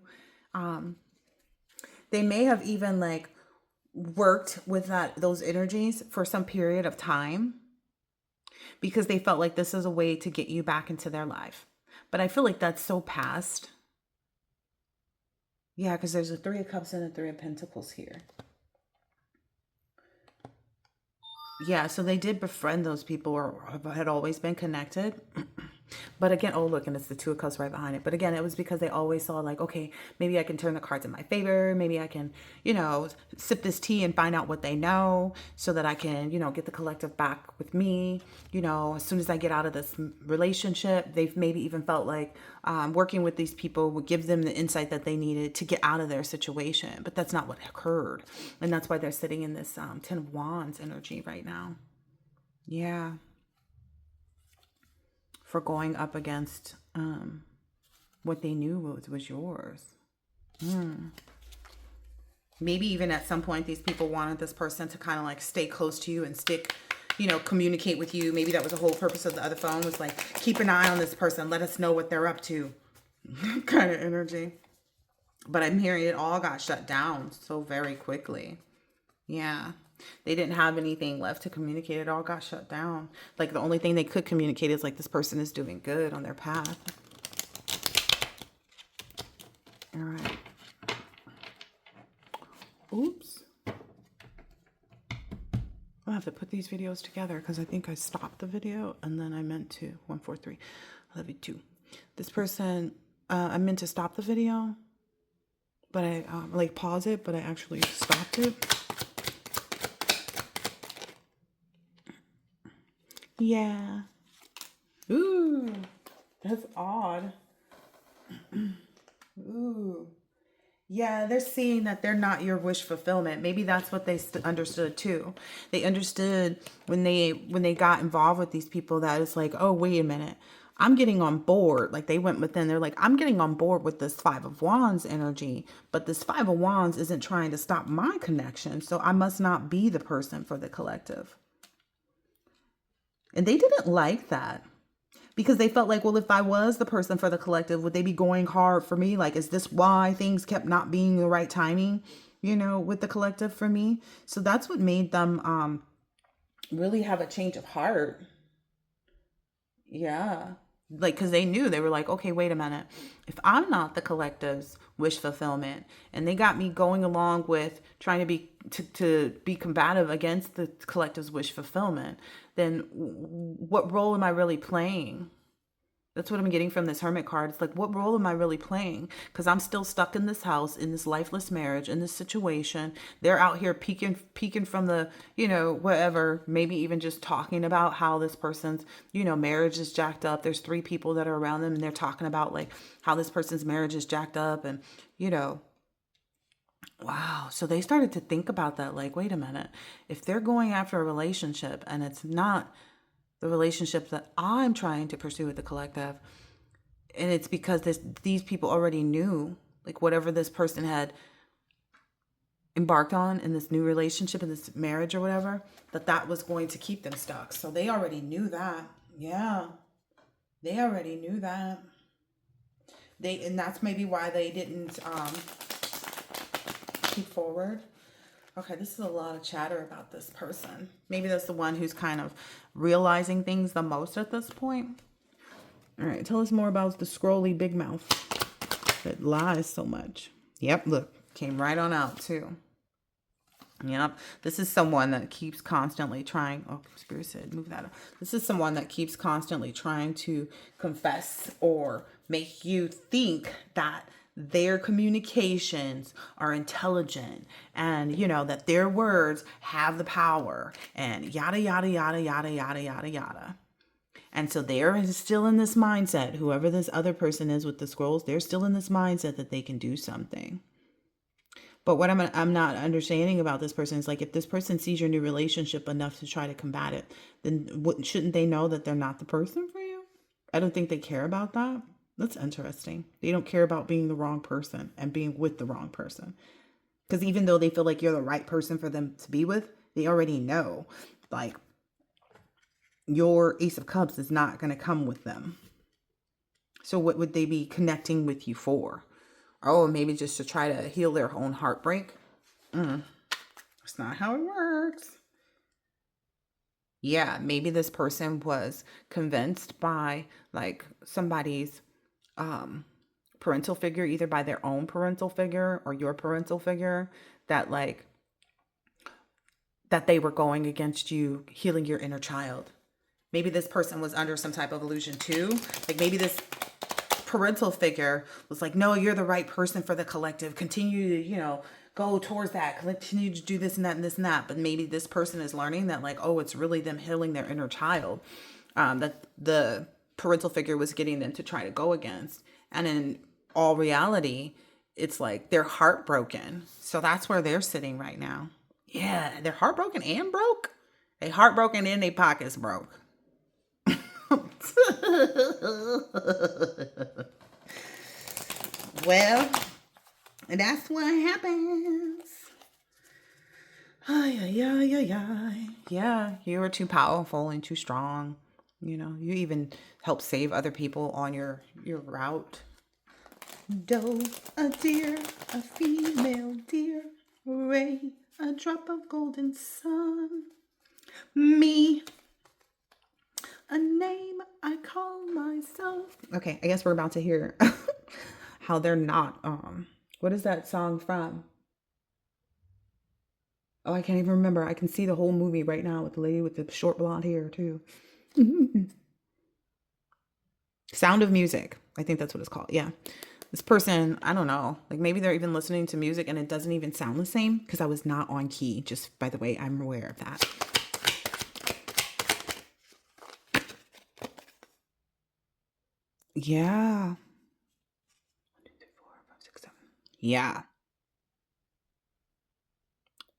They may have even like worked with those energies for some period of time because they felt like this is a way to get you back into their life. But I feel like that's so past. Yeah, because there's a Three of Cups and a Three of Pentacles here. Yeah, so they did befriend those people or had always been connected. But again, oh, look, and it's the Two of Cups right behind it. But again, it was because they always saw like, okay, maybe I can turn the cards in my favor. Maybe I can, sip this tea and find out what they know so that I can, get the collective back with me. As soon as I get out of this relationship, they've maybe even felt like working with these people would give them the insight that they needed to get out of their situation. But that's not what occurred. And that's why they're sitting in this Ten of Wands energy right now. Yeah. For going up against what they knew was yours. Maybe even at some point these people wanted this person to kind of like stay close to you and stick, communicate with you. Maybe that was the whole purpose of the other phone, was like, keep an eye on this person, let us know what they're up to kind of energy. But I'm hearing it all got shut down so very quickly. Yeah. They didn't have anything left to communicate. It all got shut down. Like the only thing they could communicate is like this person is doing good on their path. All right. Oops. I'll have to put these videos together because I think I stopped the video and then I meant to. 1, 4, 3. I love you too. This person, I meant to stop the video, but I like pause it, but I actually stopped it. Yeah. Ooh, that's odd. Ooh. Yeah, they're seeing that they're not your wish fulfillment. Maybe that's what they understood too. They understood when they got involved with these people that it's like, oh, wait a minute. I'm getting on board. Like they went within, they're like, I'm getting on board with this Five of Wands energy, but this Five of Wands isn't trying to stop my connection. So I must not be the person for the collective. And they didn't like that because they felt like, well, if I was the person for the collective, would they be going hard for me? Like, is this why things kept not being the right timing, with the collective for me? So that's what made them really have a change of heart. Yeah. Like, because they knew, they were like, okay, wait a minute. If I'm not the collective's wish fulfillment and they got me going along with trying to be combative against the collective's wish fulfillment, then what role am I really playing? That's what I'm getting from this Hermit card. It's like, what role am I really playing? Because I'm still stuck in this house, in this lifeless marriage, in this situation. They're out here peeking from the, whatever, maybe even just talking about how this person's, marriage is jacked up. There's 3 people that are around them and they're talking about like how this person's marriage is jacked up and, wow. So they started to think about that. Like, wait a minute, if they're going after a relationship and it's not the relationship that I'm trying to pursue with the collective, and it's because these people already knew, like whatever this person had embarked on in this new relationship, in this marriage or whatever, that was going to keep them stuck. So they already knew that. Yeah. They already knew that. And that's maybe why they didn't keep forward. Okay, this is a lot of chatter about this person. Maybe that's the one who's kind of realizing things the most at this point. All right, tell us more about the scrolly big mouth that lies so much. Yep, look, came right on out too. Yep, this is someone that keeps constantly trying. Oh, Spirit said, move that up. This is someone that keeps constantly trying to confess or make you think that their communications are intelligent and, that their words have the power and yada, yada, yada, yada, yada, yada, yada. And so they're still in this mindset. Whoever this other person is with the scrolls, they're still in this mindset that they can do something. But what I'm not understanding about this person is like, if this person sees your new relationship enough to try to combat it, then shouldn't they know that they're not the person for you? I don't think they care about that. That's interesting. They don't care about being the wrong person and being with the wrong person. Because even though they feel like you're the right person for them to be with, They already know, like, your Ace of Cups is not going to come with them. So what would they be connecting with you for? Oh, maybe just to try to heal their own heartbreak? That's not how it works. Yeah, maybe this person was convinced by like somebody's parental figure, either by their own parental figure or your parental figure, that like that they were going against you healing your inner child. Maybe this person was under some type of illusion too. Like maybe this parental figure was like, no, you're the right person for the collective. Continue to, go towards that. Continue to do this and that and this and that. But maybe this person is learning that like, oh, it's really them healing their inner child that the parental figure was getting them to try to go against. And in all reality, it's like they're heartbroken. So that's where they're sitting right now. Yeah, they're heartbroken and broke. They heartbroken and they pockets broke. Well, that's what happens. Yeah, you were too powerful and too strong. You even help save other people on your route. Doe, a deer, a female deer, ray, a drop of golden sun. Me, a name I call myself. Okay, I guess we're about to hear how they're not. What is that song from? Oh, I can't even remember. I can see the whole movie right now with the lady with the short blonde hair too. Sound of Music. I think that's what it's called. Yeah. This person, I don't know. Like maybe they're even listening to music and it doesn't even sound the same because I was not on key. Just by the way, I'm aware of that. Yeah. 1, 2, 3, 4, 5, 6, 7. Yeah.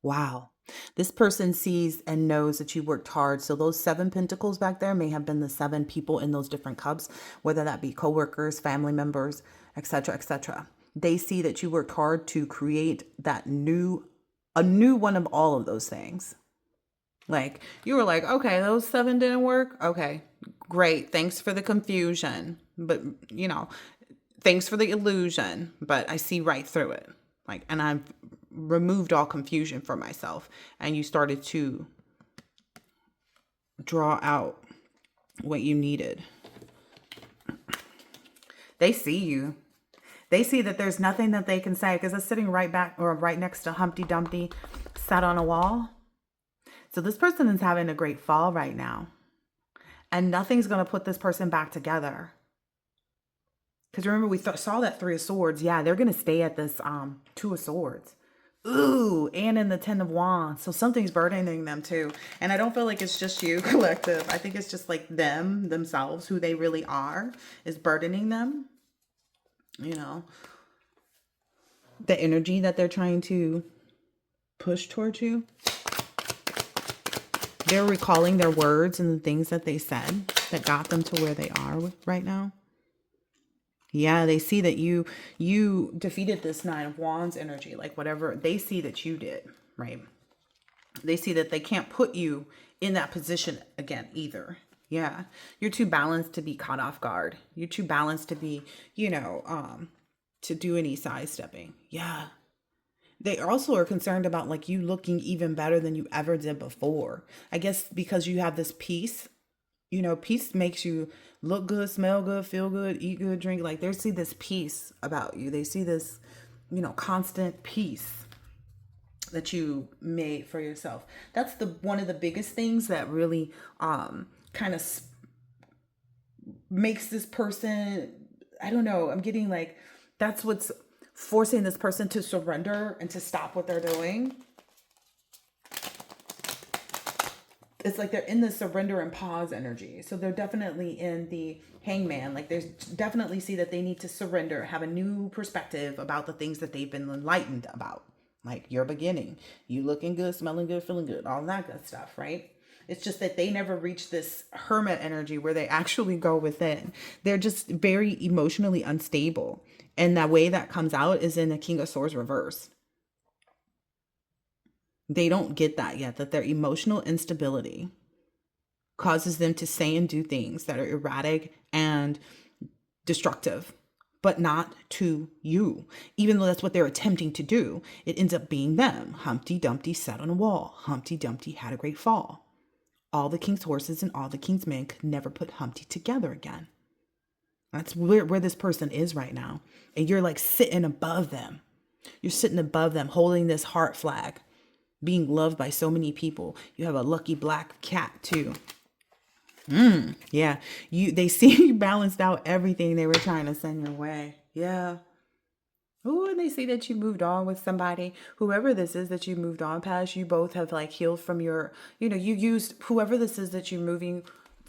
Wow. This person sees and knows that you worked hard. So those 7 pentacles back there may have been the 7 people in those different cups, whether that be coworkers, family members, etc., etc. They see that you worked hard to create a new one of all of those things. Like you were like, okay, those 7 didn't work. Okay, great. Thanks for the confusion. But thanks for the illusion. But I see right through it. Like, and I've removed all confusion for myself. And you started to draw out what you needed. They see you. They see that there's nothing that they can say because it's sitting right back or right next to Humpty Dumpty sat on a wall. So this person is having a great fall right now. And nothing's going to put this person back together. Because remember, we saw that 3 of Swords. Yeah, they're going to stay at this 2 of Swords. Ooh, and in the 10 of Wands. So something's burdening them too. And I don't feel like it's just you, collective. I think it's just like themselves, who they really are, is burdening them. The energy that they're trying to push towards you. They're recalling their words and the things that they said that got them to where they are right now. Yeah, they see that you defeated this 9 of Wands energy, like whatever they see that you did, right? They see that they can't put you in that position again either. Yeah, you're too balanced to be caught off guard. You're too balanced to be, to do any sidestepping. Yeah. They also are concerned about like you looking even better than you ever did before. I guess because you have this peace. Peace makes you look good, smell good, feel good, eat good, drink. Like they see this peace about you. They see this, constant peace that you made for yourself. That's one of the biggest things that really kind of makes this person, I don't know, I'm getting like, that's what's forcing this person to surrender and to stop what they're doing. It's like they're in the surrender and pause energy. So they're definitely in the Hangman. Like there's definitely see that they need to surrender, have a new perspective about the things that they've been enlightened about. Like your beginning, you looking good, smelling good, feeling good, all that good stuff, right? It's just that they never reach this hermit energy where they actually go within. They're just very emotionally unstable. And that way that comes out is in the King of Swords reverse. They don't get that yet, that their emotional instability causes them to say and do things that are erratic and destructive, but not to you. Even though that's what they're attempting to do, it ends up being them. Humpty Dumpty sat on a wall. Humpty Dumpty had a great fall. All the king's horses and all the king's men could never put Humpty together again. That's where this person is right now. And you're like sitting above them. You're sitting above them, holding this heart flag, being loved by so many people. You have a lucky black cat too. Yeah. They see you balanced out everything they were trying to send your way. Yeah. Oh, and they see that you moved on with somebody, whoever this is that you moved on past. You both have like healed from your, you used whoever this is that you're moving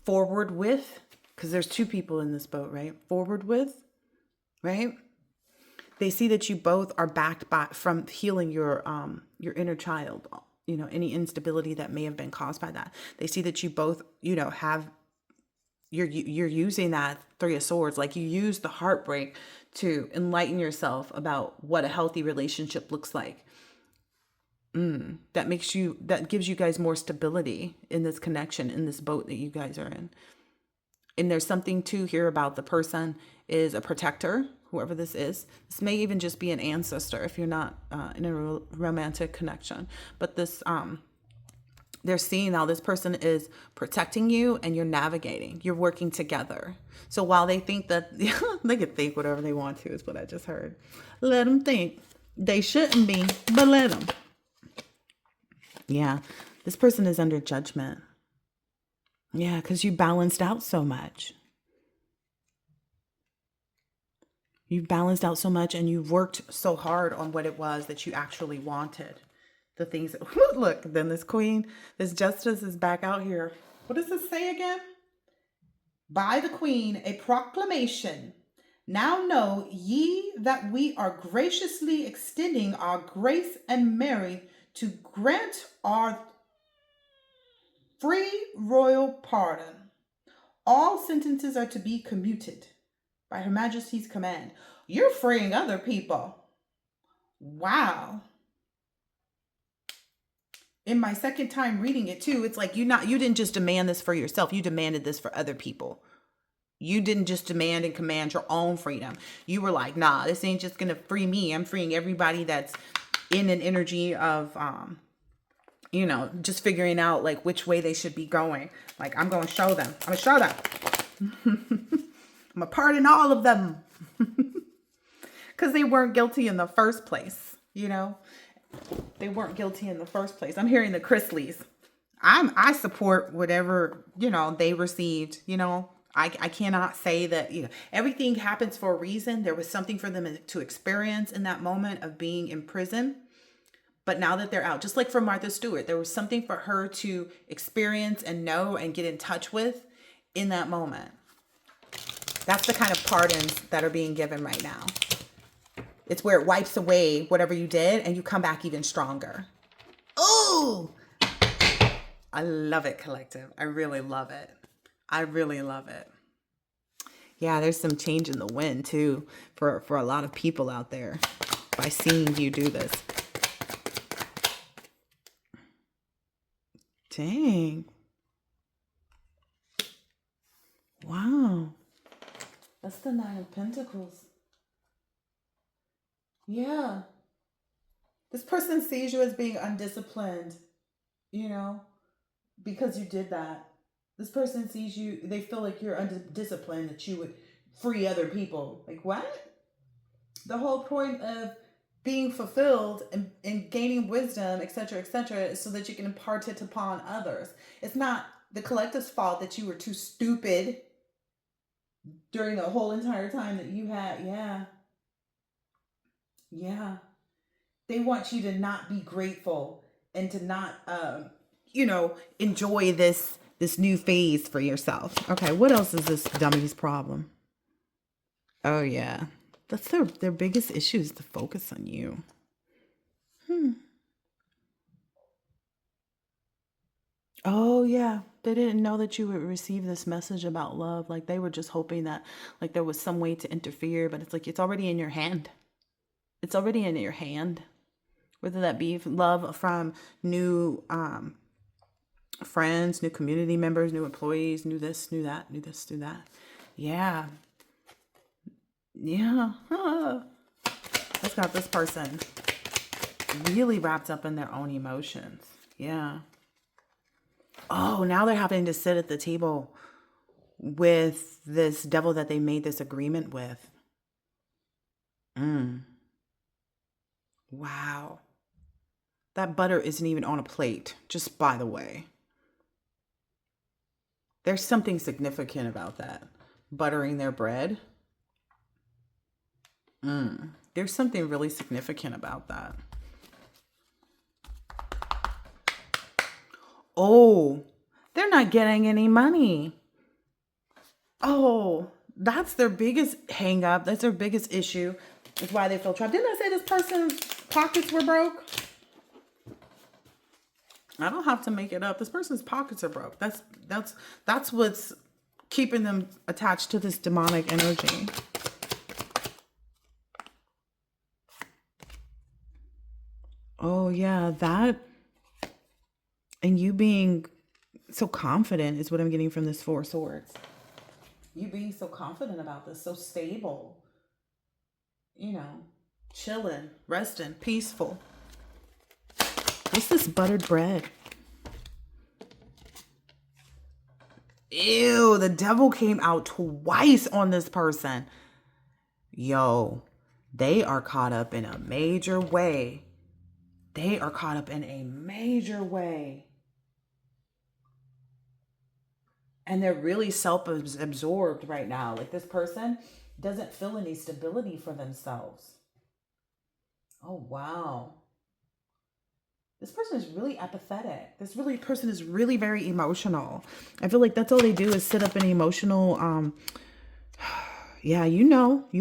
forward with, because there's two people in this boat, right? Forward with, right? They see that you both are backed by from healing your inner child, any instability that may have been caused by that. They see that you both, have, you're using that Three of Swords, like you use the heartbreak to enlighten yourself about what a healthy relationship looks like. That gives you guys more stability in this connection, in this boat that you guys are in. And there's something to here about the person is a protector, whoever this is. This may even just be an ancestor if you're not in a romantic connection. But this, they're seeing now this person is protecting you and you're navigating. You're working together. So while they think that, they could think whatever they want to, is what I just heard. Let them think. They shouldn't be, but let them. Yeah, this person is under judgment. Yeah, because you balanced out so much. You've balanced out so much and you've worked so hard on what it was that you actually wanted. The things that, look, then this queen, this justice is back out here. What does this say again? By the queen, a proclamation. Now know ye that we are graciously extending our grace and merit to grant our free royal pardon. All sentences are to be commuted by Her Majesty's command. You're freeing other people. Wow. In my second time reading it too, it's like you didn't just demand this for yourself. You demanded this for other people. You didn't just demand and command your own freedom. You were like, nah, this ain't just going to free me. I'm freeing everybody that's in an energy of, just figuring out like which way they should be going. Like, I'm going to show them. I'm going to show them. I'm going to pardon all of them. Because they weren't guilty in the first place, They weren't guilty in the first place. I'm hearing the Chrisleys. I support whatever, they received, I cannot say that, everything happens for a reason. There was something for them to experience in that moment of being in prison. But now that they're out, just like for Martha Stewart, there was something for her to experience and know and get in touch with in that moment. That's the kind of pardons that are being given right now. It's where it wipes away whatever you did and you come back even stronger. Oh, I love it, collective. I really love it. I really love it. Yeah, there's some change in the wind too for a lot of people out there by seeing you do this. Dang. Wow. That's the Nine of Pentacles. Yeah. This person sees you as being undisciplined, because you did that. This person sees you, they feel like you're undisciplined, that you would free other people. Like, what? The whole point of being fulfilled and gaining wisdom, etc., is so that you can impart it upon others. It's not the collective's fault that you were too stupid during the whole entire time that you had. Yeah. They want you to not be grateful and to not, enjoy this new phase for yourself. Okay, what else is this dummy's problem? Oh, yeah. That's their biggest issue, is to focus on you. Oh, yeah. They didn't know that you would receive this message about love. Like, they were just hoping that, like, there was some way to interfere. But it's like, it's already in your hand. It's already in your hand. Whether that be love from new friends, new community members, new employees, new this, new that, new this, new that. Yeah. Yeah. Let's got this person really wrapped up in their own emotions. Yeah. Oh, now they're having to sit at the table with this devil that they made this agreement with. Wow. That butter isn't even on a plate, just by the way. There's something significant about that. Buttering their bread. There's something really significant about that. Oh, they're not getting any money. Oh, that's their biggest hang up. That's their biggest issue. That's why they feel trapped. Didn't I say this person's pockets were broke? I don't have to make it up. This person's pockets are broke. That's what's keeping them attached to this demonic energy. Oh yeah, that and you being so confident is what I'm getting from this Four Swords. You being so confident about this, so stable. You know, chilling, resting, peaceful. What's this buttered bread? Ew, the devil came out twice on this person. Yo, they are caught up in a major way. They are caught up in a major way. And they're really self-absorbed right now. Like this person doesn't feel any stability for themselves. Oh, wow. This person is really apathetic. This really person is really very emotional. I feel like that's all they do is sit up in emotional yeah, you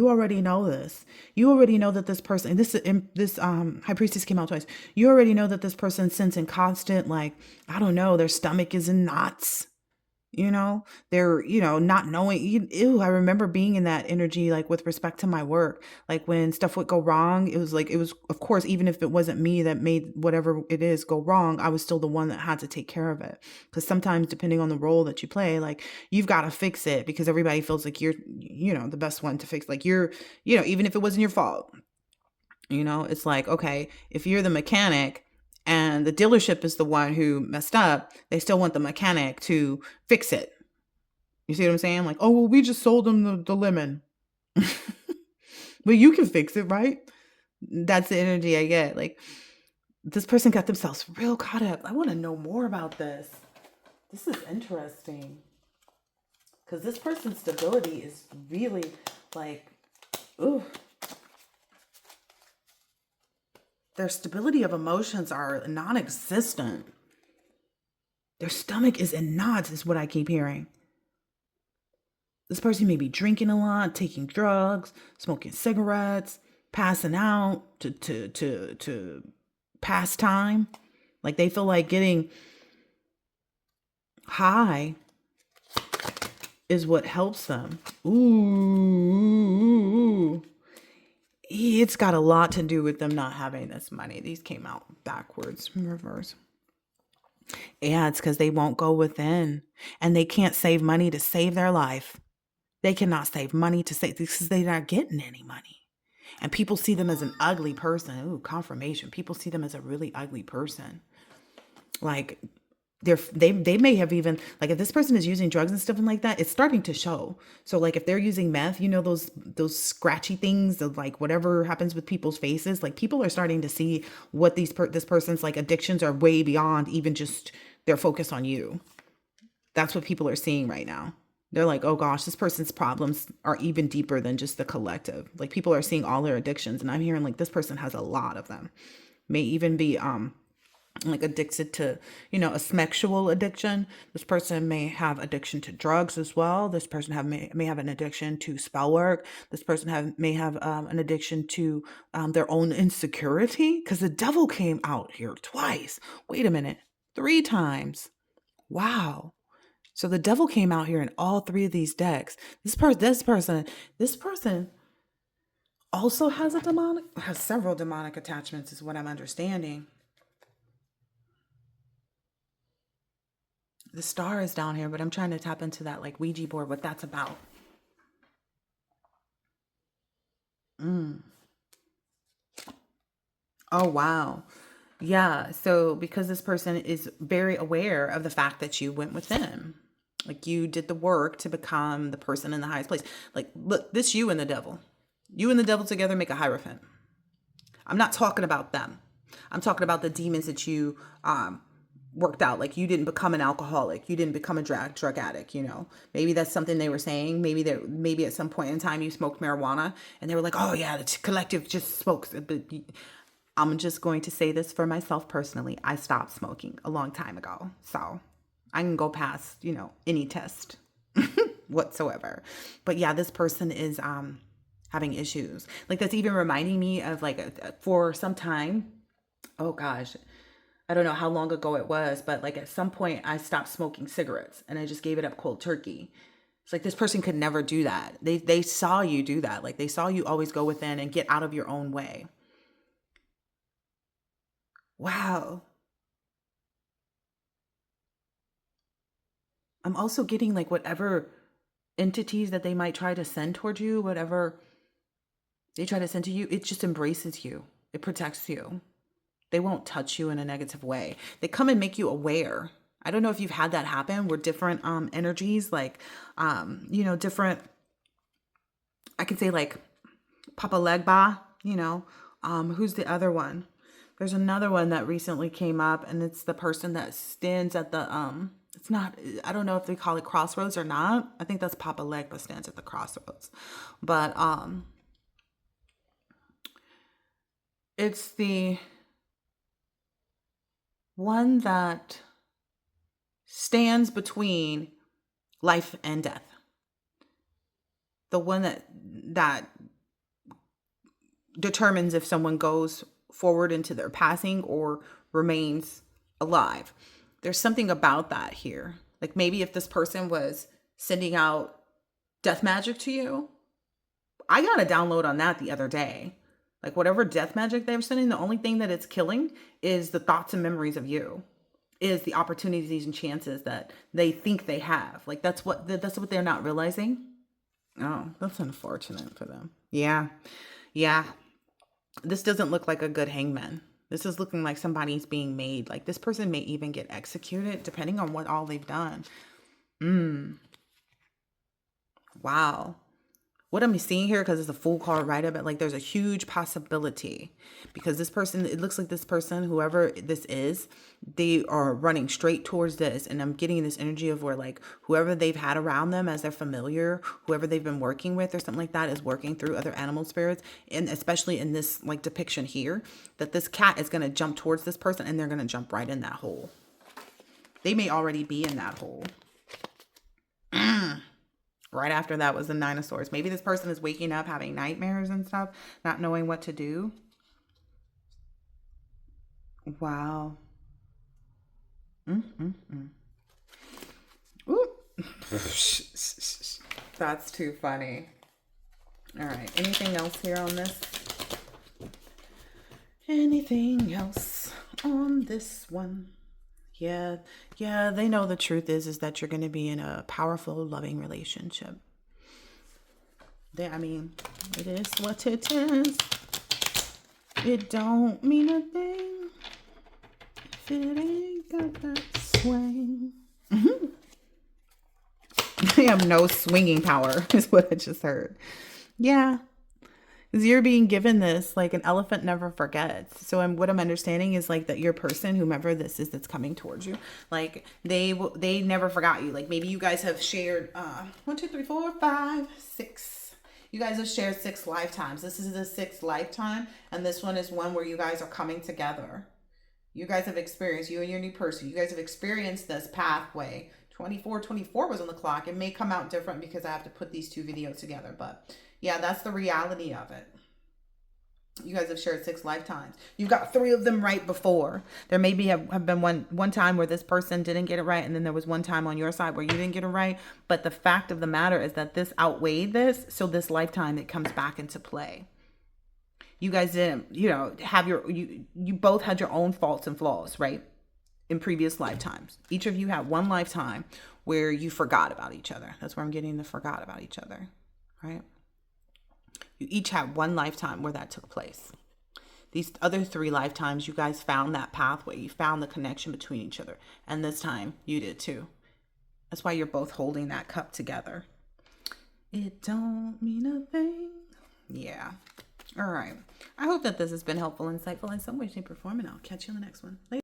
already know this. You already know that this person, this high priestess came out twice. You already know that this person's sensing constant, like, I don't know, their stomach is in knots. They're, not knowing. Ew, I remember being in that energy, like with respect to my work. Like when stuff would go wrong, it was, of course, even if it wasn't me that made whatever it is go wrong, I was still the one that had to take care of it. Because sometimes, depending on the role that you play, like you've got to fix it because everybody feels like you're, the best one to fix. Like you're, even if it wasn't your fault, it's like, okay, if you're the mechanic, and the dealership is the one who messed up, they still want the mechanic to fix it. You see what I'm saying? Like, oh, well, we just sold them the lemon. But you can fix it, right? That's the energy I get. Like, this person got themselves real caught up. I want to know more about this. This is interesting. Because this person's stability is really like, ooh. Their stability of emotions are non-existent. Their stomach is in knots, is what I keep hearing. This person may be drinking a lot, taking drugs, smoking cigarettes, passing out to pass time. Like they feel like getting high is what helps them. Ooh. It's got a lot to do with them not having this money. These came out backwards in reverse. Yeah, it's because they won't go within and they can't save money to save their life. They cannot save money to save because they're not getting any money. And people see them as an ugly person. Ooh, confirmation. People see them as a really ugly person. Like they may have even, like if this person is using drugs and stuff like that, it's starting to show. So like if they're using meth, those scratchy things of like whatever happens with people's faces, like people are starting to see what this person's like addictions are way beyond even just their focus on you. That's what people are seeing right now. They're like, oh gosh, this person's problems are even deeper than just the collective. Like people are seeing all their addictions, and I'm hearing like this person has a lot of them. May even be like addicted to, a sexual addiction. This person may have addiction to drugs as well. This person may have an addiction to spell work. This person may have an addiction to their own insecurity, because the devil came out here twice. Wait a minute, 3 times. Wow. So the devil came out here in all 3 of these decks. This person also has several demonic attachments is what I'm understanding. The star is down here, but I'm trying to tap into that like Ouija board, what that's about. Oh, wow. Yeah. So because this person is very aware of the fact that you went within, like you did the work to become the person in the highest place. Like, look, this you and the devil. You and the devil together make a hierophant. I'm not talking about them. I'm talking about the demons that you worked out. Like you didn't become an alcoholic. You didn't become a drug addict, you know. Maybe that's something they were saying. Maybe at some point in time you smoked marijuana and they were like, "Oh yeah, the collective just smokes." But I'm just going to say this for myself personally. I stopped smoking a long time ago. So I can go past, you know, any test whatsoever. But yeah, this person is having issues. Like that's even reminding me of like for some time, oh gosh, I don't know how long ago it was, but like at some point I stopped smoking cigarettes and I just gave it up cold turkey. It's like this person could never do that. They saw you do that. Like they saw you always go within and get out of your own way. Wow. I'm also getting like whatever entities that they might try to send towards you, whatever they try to send to you, it just embraces you. It protects you. They won't touch you in a negative way. They come and make you aware. I don't know if you've had that happen where different energies like you know, different, I could say like Papa Legba, you know, who's the other one? There's another one that recently came up and it's the person that stands at the it's not, I don't know if they call it crossroads or not. I think that's Papa Legba stands at the crossroads. But it's the one that stands between life and death. The one that determines if someone goes forward into their passing or remains alive. There's something about that here. Like maybe if this person was sending out death magic to you, I got a download on that the other day. Like whatever death magic they're sending, the only thing that it's killing is the thoughts and memories of you, is the opportunities and chances that they think they have. Like that's what they're not realizing. Oh, that's unfortunate for them. Yeah. Yeah. This doesn't look like a good hangman. This is looking like somebody's being made. Like this person may even get executed depending on what all they've done. Wow. What I'm seeing here, because it's a full card right up, but like there's a huge possibility because this person, it looks like this person, whoever this is, they are running straight towards this. And I'm getting this energy of where like whoever they've had around them as their familiar, whoever they've been working with or something like that is working through other animal spirits. And especially in this like depiction here, that this cat is going to jump towards this person and they're going to jump right in that hole. They may already be in that hole. Right after that was the Nine of Swords. Maybe this person is waking up having nightmares and stuff, not knowing what to do. Wow. Ooh. That's too funny. All right. Anything else here on this? Anything else on this one? Yeah, they know the truth is that you're going to be in a powerful, loving relationship. I mean, it is what it is. It don't mean a thing if it ain't got that swing. I have no swinging power, is what I just heard. Yeah. Because you're being given this, like an elephant never forgets. So what I'm understanding is like that your person, whomever this is that's coming towards you, like they never forgot you. Like maybe you guys have shared 1, 2, 3, 4, 5, 6. You guys have shared 6 lifetimes. This is the 6th lifetime, and this one is one where you guys are coming together. You guys have experienced, you and your new person, you guys have experienced this pathway. 24 was on the clock. It may come out different because I have to put these 2 videos together, but yeah, that's the reality of it. You guys have shared 6 lifetimes. You've got 3 of them right before. There maybe have been one time where this person didn't get it right, and then there was one time on your side where you didn't get it right. But the fact of the matter is that this outweighed this, so this lifetime it comes back into play. You guys didn't, have you both had your own faults and flaws, right? In previous lifetimes. Each of you had one lifetime where you forgot about each other. That's where I'm getting the forgot about each other, right? You each had one lifetime where that took place. These other 3 lifetimes, you guys found that pathway. You found the connection between each other. And this time, you did too. That's why you're both holding that cup together. It don't mean a thing. Yeah. All right. I hope that this has been helpful, insightful in some way, shape, or form, and I'll catch you in the next one. Later.